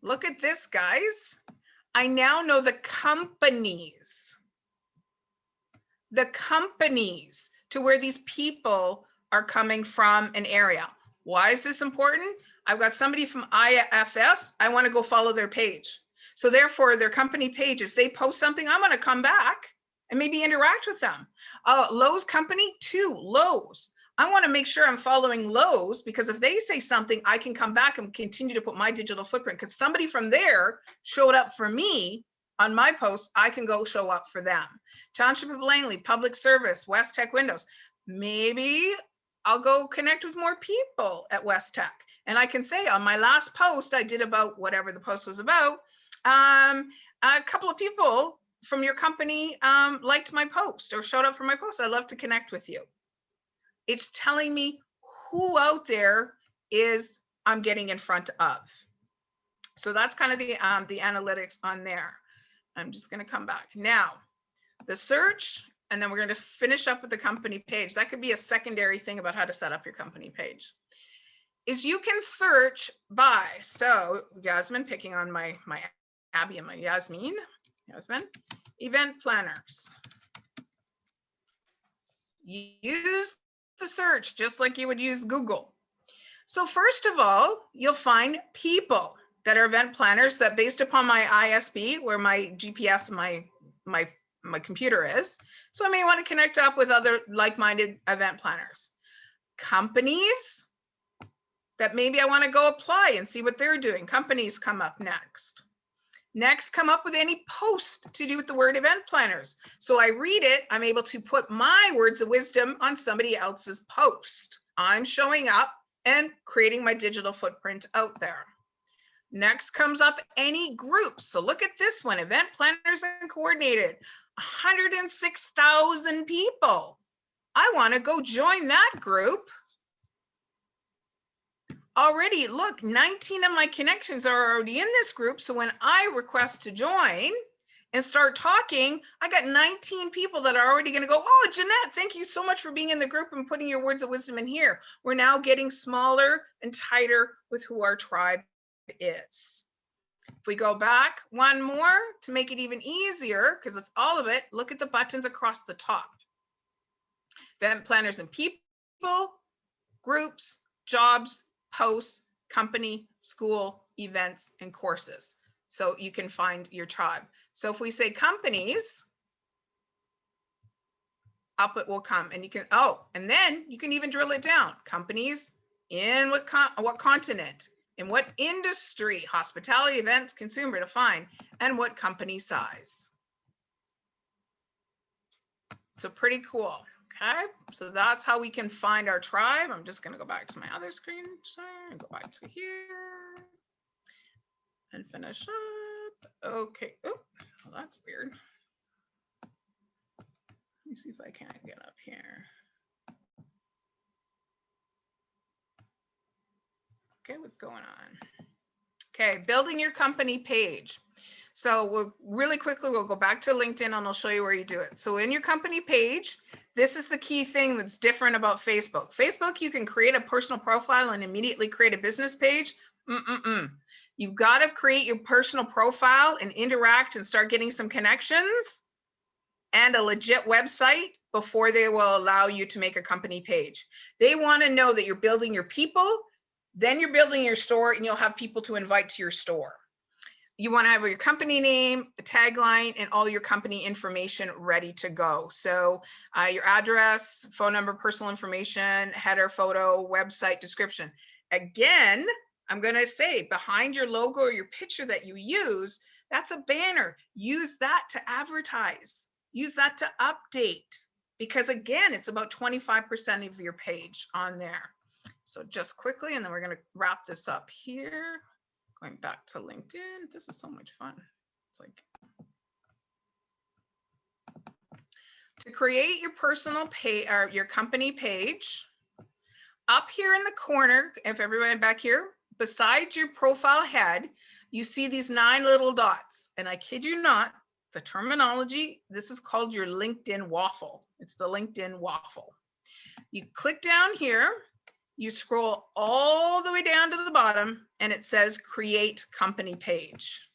Look at this, guys. I now know the companies to where these people are coming from an area. Why is this important? I've got somebody from IFS. I want to go follow their page. So therefore, their company page, if they post something, I'm going to come back and maybe interact with them. Lowe's company, too, Lowe's. I want to make sure I'm following Lowe's, because if they say something, I can come back and continue to put my digital footprint, because somebody from there showed up for me on my post. I can go show up for them. Township of Langley, Public Service, West Tech Windows. Maybe I'll go connect with more people at West Tech. And I can say on my last post I did about whatever the post was about, a couple of people from your company liked my post or showed up for my post. I'd love to connect with you. It's telling me who out there is I'm getting in front of. So that's kind of the analytics on there. I'm just going to come back now. The search, and then we're going to finish up with the company page. That could be a secondary thing about how to set up your company page. Is you can search by, so Yasmin, picking on my Abby and my Yasmin, event planners. Use the search just like you would use Google. So first of all, you'll find people that are event planners that, based upon my ISP, where my GPS, my computer is. So I may want to connect up with other like-minded event planners. Companies that maybe I want to go apply and see what they're doing. Companies come up next. Next, come up with any post to do with the word event planners. So I read it, I'm able to put my words of wisdom on somebody else's post. I'm showing up and creating my digital footprint out there. Next comes up any groups. So look at this one, event planners and coordinated, 106,000 people. I want to go join that group. Already, look, 19 of my connections are already in this group. So when I request to join and start talking, I got 19 people that are already going to go, oh, Jeanette, thank you so much for being in the group and putting your words of wisdom in here. We're now getting smaller and tighter with who our tribe is. If we go back one more to make it even easier, because it's all of it, look at the buttons across the top. Event planners and people, groups, jobs, posts, company, school, events, and courses. So you can find your tribe. So if we say companies, up it will come, and you can, oh, and then you can even drill it down. Companies in what continent, in what industry, hospitality, events, consumer, define, and what company size. So pretty cool. Okay, so that's how we can find our tribe. I'm just going to go back to my other screen and go back to here and finish up. Okay. Oh, well, that's weird. Let me see if I can't get up here. Okay, what's going on? Okay, building your company page. So we'll really quickly, we'll go back to LinkedIn and I'll show you where you do it. So in your company page, this is the key thing that's different about Facebook. Facebook, you can create a personal profile and immediately create a business page. You've got to create your personal profile and interact and start getting some connections and a legit website before they will allow you to make a company page. They want to know that you're building your people, then you're building your store, and you'll have people to invite to your store. you want to have your company name, the tagline, and all your company information ready to go. So your address, phone number, personal information, header, photo, website, description. Again, I'm going to say behind your logo or your picture that you use, that's a banner. Use that to advertise. Use that to update. Because again, it's about 25% of your page on there. So just quickly, and then we're going to wrap this up here. Going back to LinkedIn. This is so much fun. It's like to create your personal page or your company page. Up here in the corner, if everyone back here, beside your profile head, you see these 9 little dots. And I kid you not, the terminology, this is called your LinkedIn waffle. It's the LinkedIn waffle. You click down here, you scroll all the way down to the bottom, and it says create company page.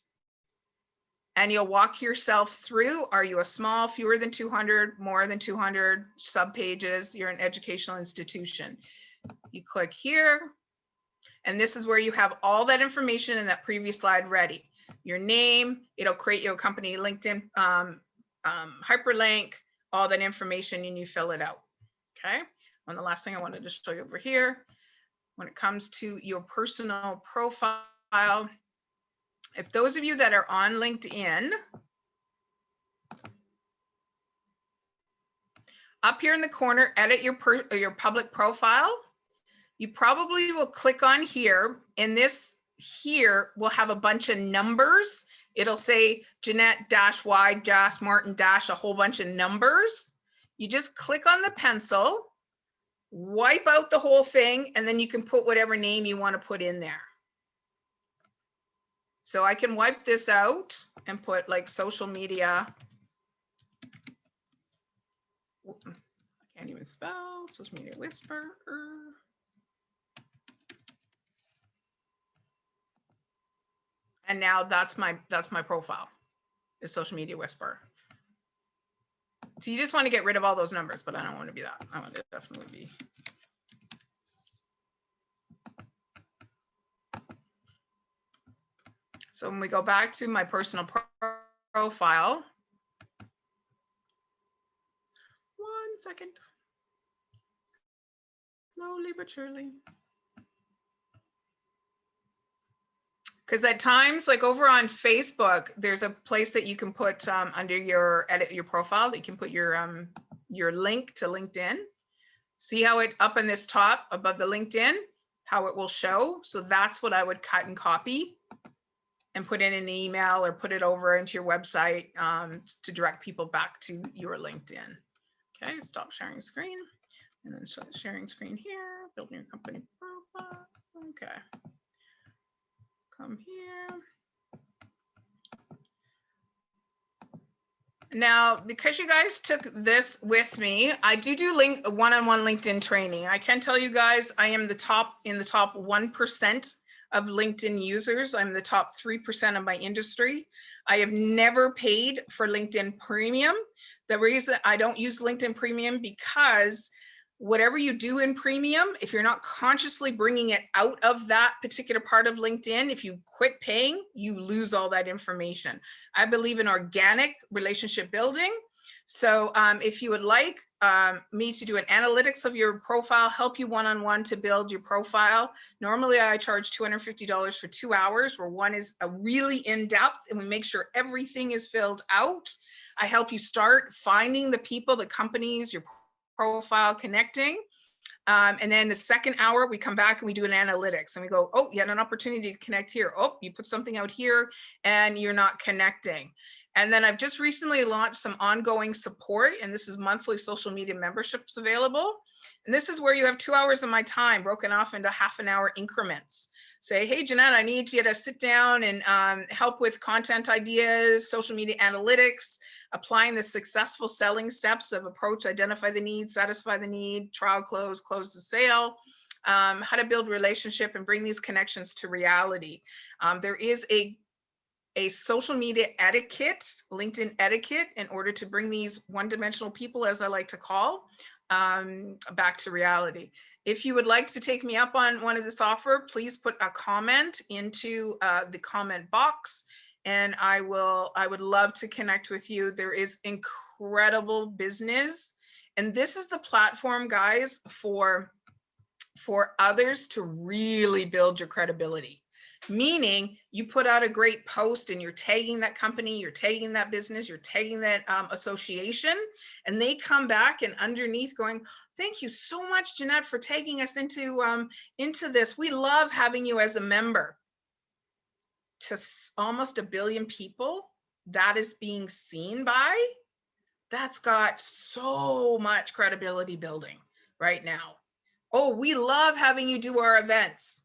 And you'll walk yourself through. Are you a small, fewer than 200, more than 200 sub pages? You're an educational institution. You click here, and this is where you have all that information in that previous slide ready. Your name, it'll create your company LinkedIn hyperlink, all that information, and you fill it out. Okay. And the last thing I wanted to show you over here, when it comes to your personal profile, if those of you that are on LinkedIn, up here in the corner, edit your public profile, you probably will click on here, and this here will have a bunch of numbers. It'll say Jeanette -Y Martin a whole bunch of numbers. You just click on the pencil, wipe out the whole thing, and then you can put whatever name you want to put in there. So I can wipe this out and put like social media. I can't even spell social media whisperer. And now that's my profile, is social media whisperer. So you just want to get rid of all those numbers, but I don't want to be that. I want to definitely be. So when we go back to my personal profile, 1 second, slowly but surely. Because at times, like over on Facebook, there's a place that you can put under your edit your profile that you can put your link to LinkedIn. See how it up in this top above the LinkedIn, how it will show. So that's what I would cut and copy and put in an email or put it over into your website to direct people back to your LinkedIn. Okay, stop sharing screen, and then sharing screen here, building your company profile. Okay. Come here. Now, because you guys took this with me, I do one-on-one LinkedIn training. I can tell you guys, I am in the top 1% of LinkedIn users. I'm the top 3% of my industry. I have never paid for LinkedIn Premium. The reason I don't use LinkedIn Premium, because whatever you do in Premium, if you're not consciously bringing it out of that particular part of LinkedIn, if you quit paying, you lose all that information. I believe in organic relationship building. So if you would like me to do an analytics of your profile, help you one-on-one to build your profile, normally I charge $250 for 2 hours, where one is a really in-depth and we make sure everything is filled out. I help you start finding the people, the companies, your profile, connecting. And then the second hour, we come back and we do an analytics and we go, oh, you had an opportunity to connect here. Oh, you put something out here and you're not connecting. And then I've just recently launched some ongoing support, and this is monthly social media memberships available. And this is where you have 2 hours of my time broken off into half-an-hour increments. Say, hey, Jeanette, I need you to sit down and help with content ideas, social media analytics, applying the successful selling steps of approach, identify the need, satisfy the need, trial, close the sale, how to build relationship and bring these connections to reality. There is a social media etiquette, LinkedIn etiquette, in order to bring these one-dimensional people, as I like to call, back to reality. If you would like to take me up on one of this offer, please put a comment into the comment box, and I would love to connect with you. There is incredible business, and this is the platform, guys, for others to really build your credibility. Meaning you put out a great post and you're tagging that company, you're tagging that business, you're tagging that association, and they come back and underneath going, thank you so much, Jeanette, for taking us into this. We love having you as a member. To almost 1 billion people that is being seen by, that's got so much credibility building right now. Oh, we love having you do our events.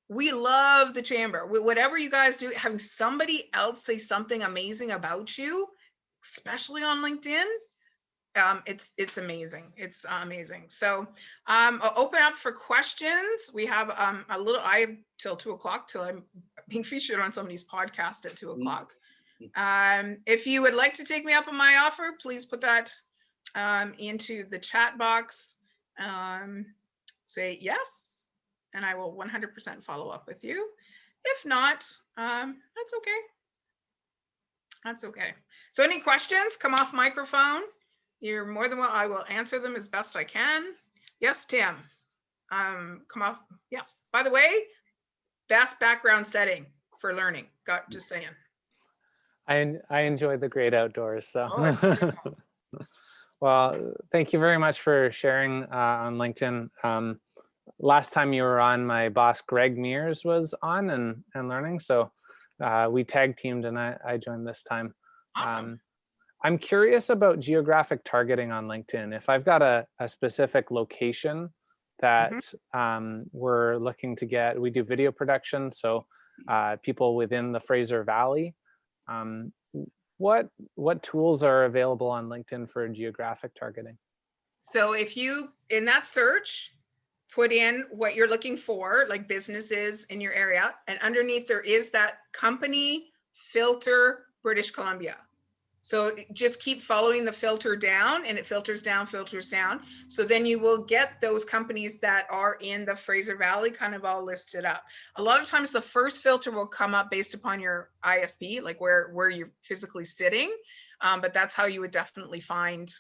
We love the chamber. Whatever you guys do, having somebody else say something amazing about you, especially on LinkedIn, it's amazing. It's amazing. So I'll open up for questions. We have I have till 2 o'clock till I'm being featured on somebody's podcast at 2 o'clock. If you would like to take me up on my offer, please put that into the chat box. Say yes, and I will 100% follow up with you. If not, that's okay. That's okay. So any questions, come off microphone. You're more than well, I will answer them as best I can. Yes, Tim, come off, yes. By the way, best background setting for learning, just saying. I enjoy the great outdoors, so. Oh, well, thank you very much for sharing on LinkedIn. Last time you were on, my boss Greg Mears was on and learning, so we tag teamed and I joined this time. Awesome. I'm curious about geographic targeting on LinkedIn. If I've got a specific location that we're looking to get, we do video production, so people within the Fraser Valley. What tools are available on LinkedIn for geographic targeting? So if you, in that search, put in what you're looking for, like businesses in your area, and underneath there is that company filter British Columbia. So just keep following the filter down, and it filters down. So then you will get those companies that are in the Fraser Valley kind of all listed up. A lot of times the first filter will come up based upon your ISP, like where you're physically sitting. But that's how you would definitely find.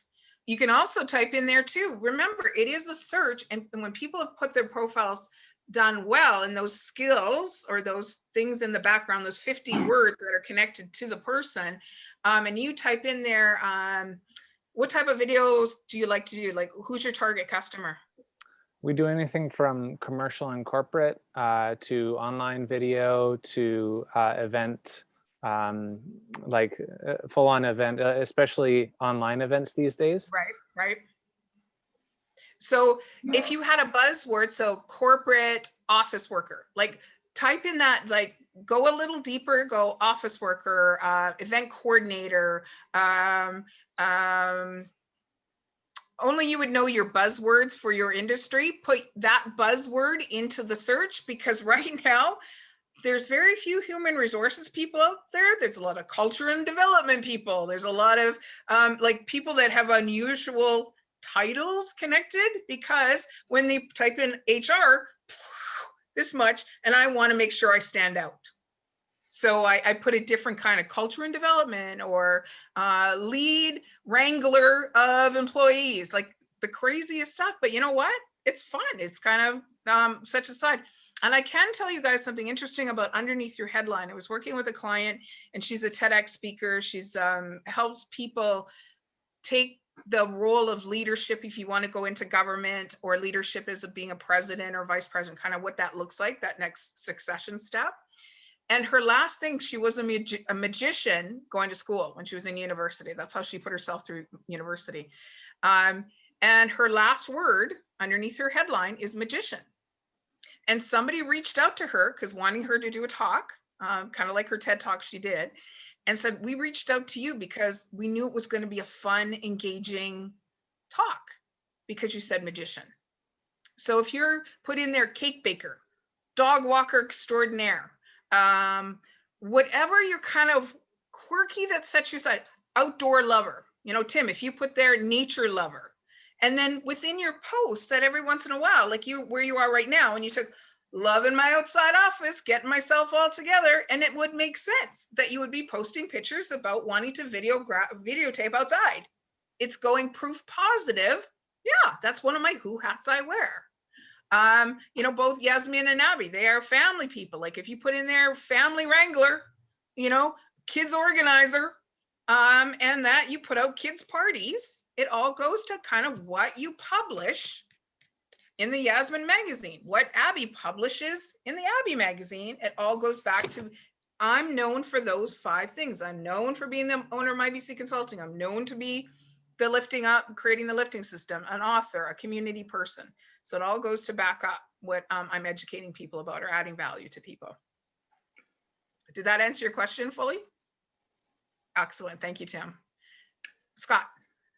You can also type in there too. Remember, it is a search, and when people have put their profiles done well, and those skills or those things in the background, those 50 words that are connected to the person, and you type in there, what type of videos do you like to do? Like, who's your target customer? We do anything from commercial and corporate to online video to event, like full-on event, especially online events these days. Right. So if you had a buzzword, so corporate office worker, like type in that, like go a little deeper, go office worker, event coordinator, only you would know your buzzwords for your industry. Put that buzzword into the search, because right now there's very few human resources people out there. There's a lot of culture and development people. There's a lot of like people that have unusual titles connected, because when they type in HR, this much, and I want to make sure I stand out. So I put a different kind of culture and development, or lead wrangler of employees, like the craziest stuff. But you know what? It's fun. It's kind of such a side. And I can tell you guys something interesting about underneath your headline. I was working with a client, and she's a TEDx speaker. She's helps people take the role of leadership, if you want to go into government, or leadership as being a president or vice president, kind of what that looks like, that next succession step. And her last thing, she was a magician going to school when she was in university. That's how she put herself through university. And her last word underneath her headline is magician. And somebody reached out to her because wanting her to do a talk, kind of like her TED Talk she did, and said, we reached out to you because we knew it was going to be a fun, engaging talk because you said magician. So if you're put in there cake baker, dog walker extraordinaire, whatever you're kind of quirky that sets you aside, outdoor lover, you know, Tim, if you put there nature lover, and then within your post that every once in a while, like where you are right now, and you took loving my outside office, getting myself all together. And it would make sense that you would be posting pictures about wanting to videotape outside. It's going proof positive. Yeah, that's one of my who hats I wear. You know, both Yasmin and Abby, they are family people. Like if you put in there family wrangler, you know, kids organizer, and that you put out kids parties, it all goes to kind of what you publish in the Yasmin magazine, what Abby publishes in the Abby magazine. It all goes back to, I'm known for those 5 things. I'm known for being the owner of IBC Consulting. I'm known to be the lifting up, creating the lifting system, an author, a community person. So it all goes to back up what I'm educating people about or adding value to people. Did that answer your question fully? Excellent. Thank you, Tim. Scott.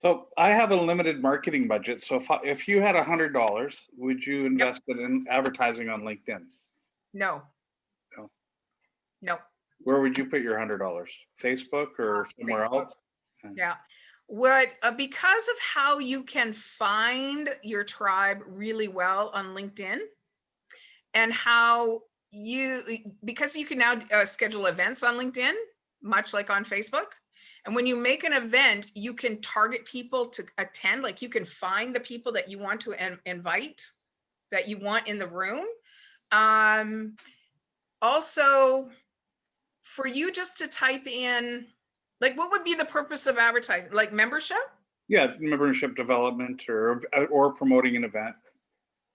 So I have a limited marketing budget. So if you had $100, would you invest it in advertising on LinkedIn? No. No. No. Where would you put your $100? Facebook or somewhere Facebook. else? Yeah. What because of how you can find your tribe really well on LinkedIn, and how because you can now schedule events on LinkedIn, much like on Facebook. And when you make an event, you can target people to attend. Like you can find the people that you want to invite, that you want in the room. Also, for you just to type in, like, what would be the purpose of advertising? Like membership? Yeah, membership development or promoting an event.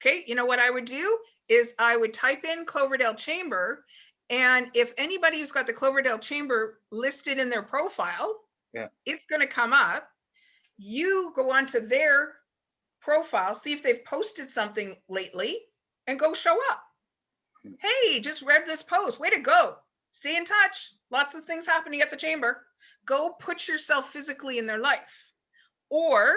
Okay, you know what I would do is I would type in Cloverdale Chamber, and if anybody who's got the Cloverdale Chamber listed in their profile, it's going to come up. You go onto their profile, see if they've posted something lately, and go show up. Hey, just read this post. Way to go. Stay in touch. Lots of things happening at the chamber. Go put yourself physically in their life. Or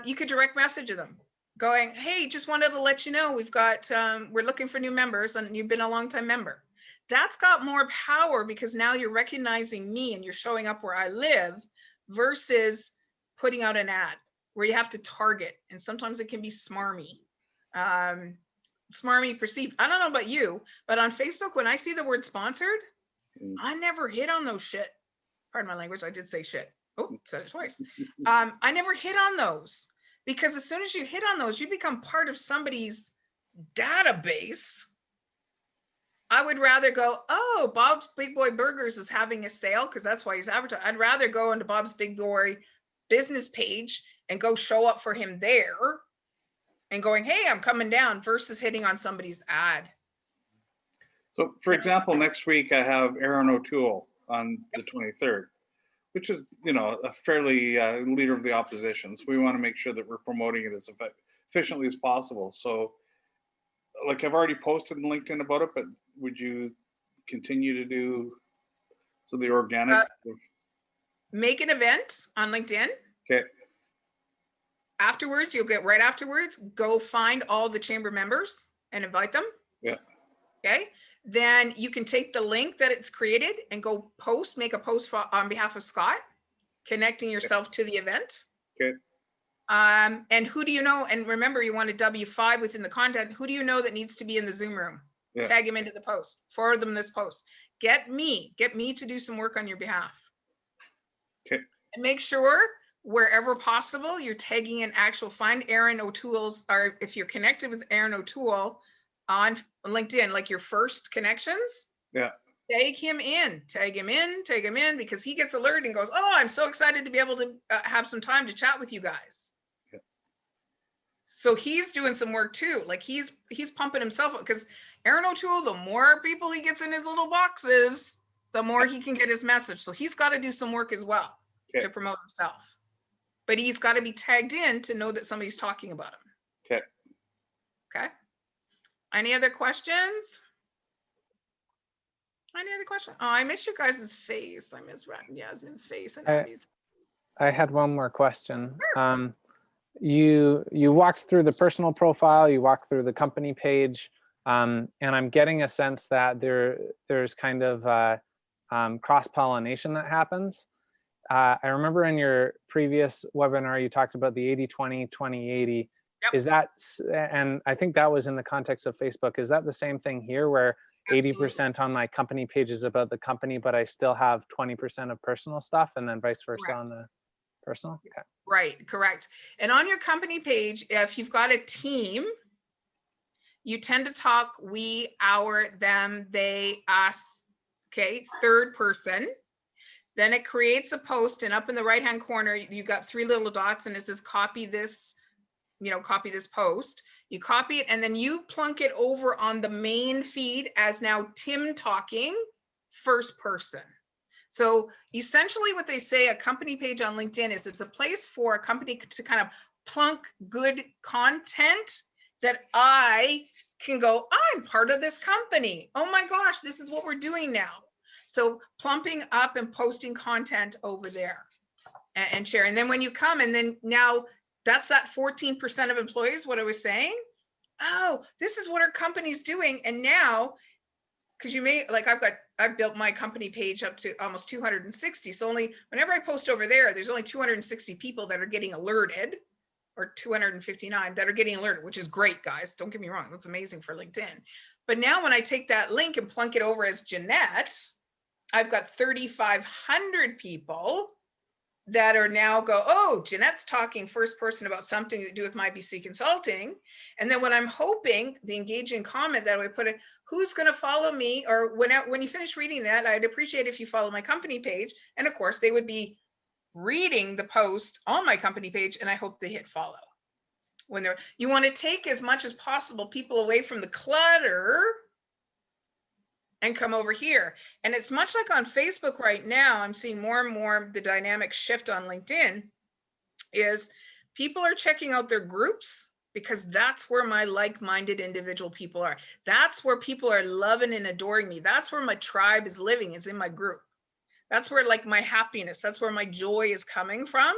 you could direct message them going, hey, just wanted to let you know we've got, we're looking for new members and you've been a longtime member. That's got more power because now you're recognizing me and you're showing up where I live versus putting out an ad where you have to target. And sometimes it can be smarmy. Smarmy perceived. I don't know about you, but on Facebook, when I see the word sponsored, I never hit on those shit. Pardon my language, I did say shit. Oh, said it twice. I never hit on those because as soon as you hit on those, you become part of somebody's database. I would rather go, oh, Bob's Big Boy Burgers is having a sale because that's why he's advertising. I'd rather go into Bob's Big Boy business page and go show up for him there and going, hey, I'm coming down versus hitting on somebody's ad. So for example, next week I have Aaron O'Toole on the 23rd, which is, you know, a fairly leader of the opposition. So we want to make sure that we're promoting it as efficiently as possible. So like I've already posted on LinkedIn about it, but would you continue to do so the organic? Make an event on LinkedIn. Okay. Afterwards, you'll get right afterwards, go find all the chamber members and invite them. Yeah. Okay. Then you can take the link that it's created and go post, make a post on behalf of Scott, connecting yourself to the event. Okay. And who do you know? And remember, you want a W5 within the content. Who do you know that needs to be in the Zoom room? Yeah. Tag him into the post, forward them this post. Get me to do some work on your behalf. Okay. And make sure wherever possible, you're tagging an actual, find Aaron O'Toole's, or if you're connected with Aaron O'Toole on LinkedIn, like your first connections. Yeah. Tag him in, because he gets alerted and goes, oh, I'm so excited to be able to have some time to chat with you guys. Yeah. So he's doing some work too. Like he's pumping himself up because Aaron O'Toole, the more people he gets in his little boxes, the more he can get his message. So he's got to do some work as well to promote himself. But he's got to be tagged in to know that somebody's talking about him. Okay. Okay. Any other questions? Any other question? Oh, I miss you guys' face. I miss Yasmin's face and Abby's. I had one more question. Sure. You walked through the personal profile, you walked through the company page, and I'm getting a sense that there's kind of cross-pollination that happens. I remember in your previous webinar, you talked about the 80-20, 20-80. Yep. Is that, and I think that was in the context of Facebook, is that the same thing here where Absolutely. 80% on my company page is about the company, but I still have 20% of personal stuff, and then vice versa Correct. on the personal? Okay. Right, correct. And on your company page, if you've got a team, you tend to talk we, our, them, they, us, okay, third person. Then it creates a post, and up in the right-hand corner, you got 3 little dots, and it says copy this, copy this post. You copy it, and then you plunk it over on the main feed as now Tim talking, first person. So essentially what they say, a company page on LinkedIn is it's a place for a company to kind of plunk good content that I can go, I'm part of this company. Oh my gosh, this is what we're doing now. So plumping up and posting content over there and share. And then when you come, and then now that's that 14% of employees, what I was saying. Oh, this is what our company's doing. And now, because you may, like I've built my company page up to almost 260. So only whenever I post over there, there's only 260 people that are getting alerted, or 259 that are getting alerted, which is great, guys. Don't get me wrong. That's amazing for LinkedIn. But now when I take that link and plunk it over as Jeanette, I've got 3,500 people that are now go, oh, Jeanette's talking first person about something to do with my BC Consulting. And then when I'm hoping the engaging comment that I put in, who's going to follow me? Or when you finish reading that, I'd appreciate if you follow my company page. And of course, they would be reading the post on my company page, and I hope they hit follow. When you want to take as much as possible people away from the clutter and come over here. And it's much like on Facebook right now, I'm seeing more and more the dynamic shift on LinkedIn is people are checking out their groups, because that's where my like-minded individual people are. That's where people are loving and adoring me. That's where my tribe is living, is in my group. That's where like my happiness, that's where my joy is coming from.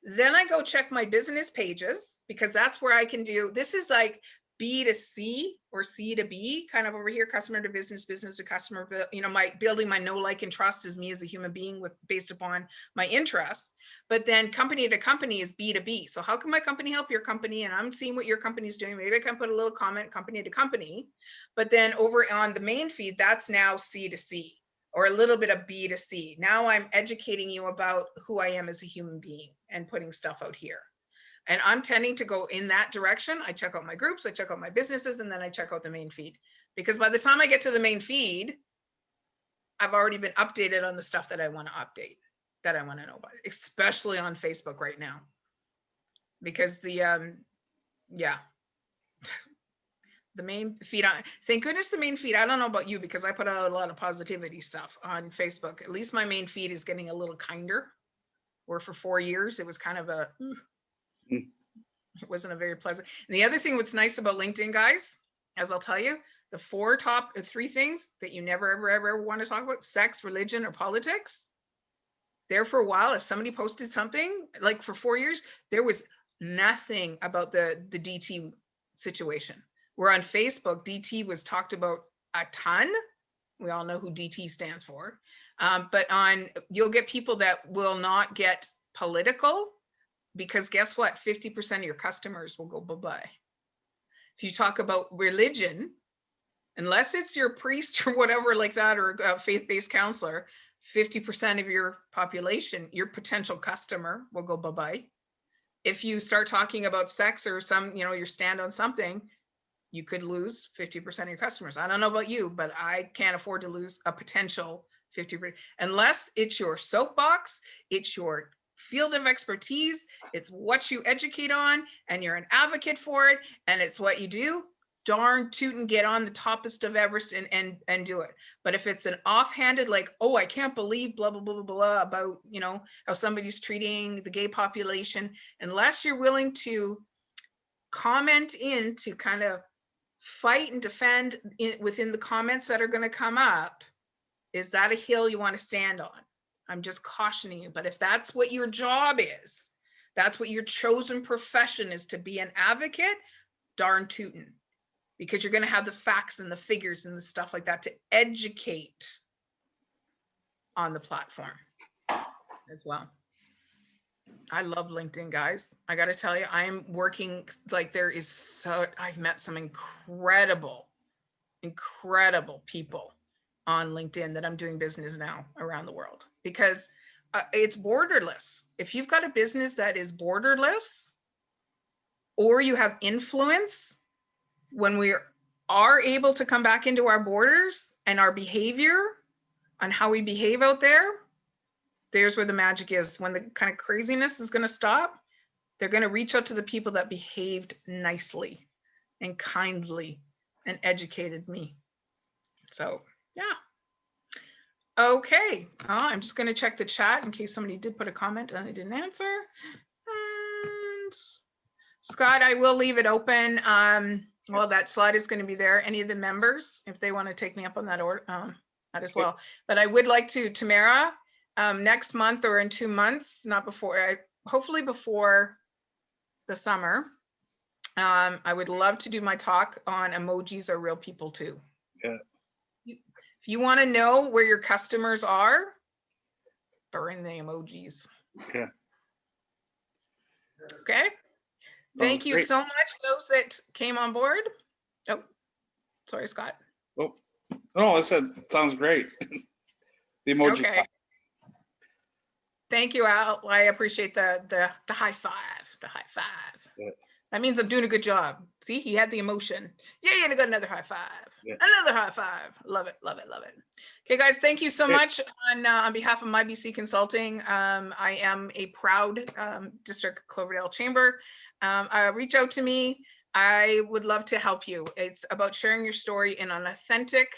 Then I go check my business pages, because that's where I can do, this is like B to C or C to B, kind of over here, customer to business, business to customer, my building my know, like, and trust as me as a human being based upon my interests. But then company to company is B to B. So how can my company help your company? And I'm seeing what your company is doing. Maybe I can put a little comment, company to company. But then over on the main feed, that's now C to C, or a little bit of B to C. Now I'm educating you about who I am as a human being and putting stuff out here. And I'm tending to go in that direction. I check out my groups, I check out my businesses, and then I check out the main feed. Because by the time I get to the main feed, I've already been updated on the stuff that I want to update, that I want to know about, especially on Facebook right now. Because the main feed, thank goodness the main feed, I don't know about you, because I put out a lot of positivity stuff on Facebook. At least my main feed is getting a little kinder, where for 4 years it was kind of a, it wasn't a very pleasant. And the other thing what's nice about LinkedIn, guys, as I'll tell you, the top 3 things that you never, ever want to talk about, sex, religion, or politics. There for a while, if somebody posted something, like for 4 years, there was nothing about the DT situation. Where on Facebook, DT was talked about a ton. We all know who DT stands for. But you'll get people that will not get political, because guess what? 50% of your customers will go bye-bye. If you talk about religion, unless it's your priest or whatever like that, or a faith-based counselor, 50% of your population, your potential customer, will go bye-bye. If you start talking about sex or your stand on something, you could lose 50% of your customers. I don't know about you, but I can't afford to lose a potential 50%, unless it's your soapbox, it's your field of expertise, it's what you educate on, and you're an advocate for it, and it's what you do. Darn tootin', get on the toppest of Everest and do it. But if it's an offhanded, like, oh, I can't believe blah, blah, blah, blah, blah, about, how somebody's treating the gay population, unless you're willing to comment in to kind of fight and defend within the comments that are going to come up, is that a hill you want to stand on? I'm just cautioning you. But if that's what your job is, that's what your chosen profession is, to be an advocate, darn tootin', because you're going to have the facts and the figures and the stuff like that to educate on the platform as well. I love LinkedIn, guys. I got to tell you, I'm working like I've met some incredible people on LinkedIn that I'm doing business now around the world because it's borderless. If you've got a business that is borderless or you have influence, when we are able to come back into our borders and our behavior on how we behave out there, there's where the magic is. When the kind of craziness is going to stop, they're going to reach out to the people that behaved nicely and kindly and educated me. So, yeah. Okay. I'm just going to check the chat in case somebody did put a comment and I didn't answer. And Scott, I will leave it open. Well, that slide is going to be there. Any of the members, if they want to take me up on that order, that as well. But I would like to, Tamara, next month or in 2 months, not before, hopefully before the summer, I would love to do my talk on emojis are real people too. Yeah. If you want to know where your customers are, they're in the emojis. Okay. Okay. Thank you great. so much, those that came on board. Oh, sorry, Scott. Oh, no, I said, sounds great. The emoji. Okay. Thank you, Al. I appreciate the high five, the high five. Yeah. That means I'm doing a good job. See, he had the emotion. Yay, and I got another high five. Yeah. Another high five. Love it, love it, love it. Okay, guys, thank you so much on behalf of MyBC Consulting. I am a proud District Cloverdale Chamber. Reach out to me. I would love to help you. It's about sharing your story in an authentic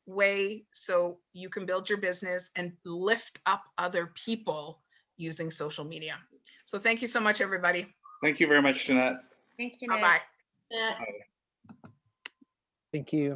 way so you can build your business and lift up other people using social media. So thank you so much, everybody. Thank you very much, Jeanette. Thanks, Jeanette. Bye-bye. Thank you.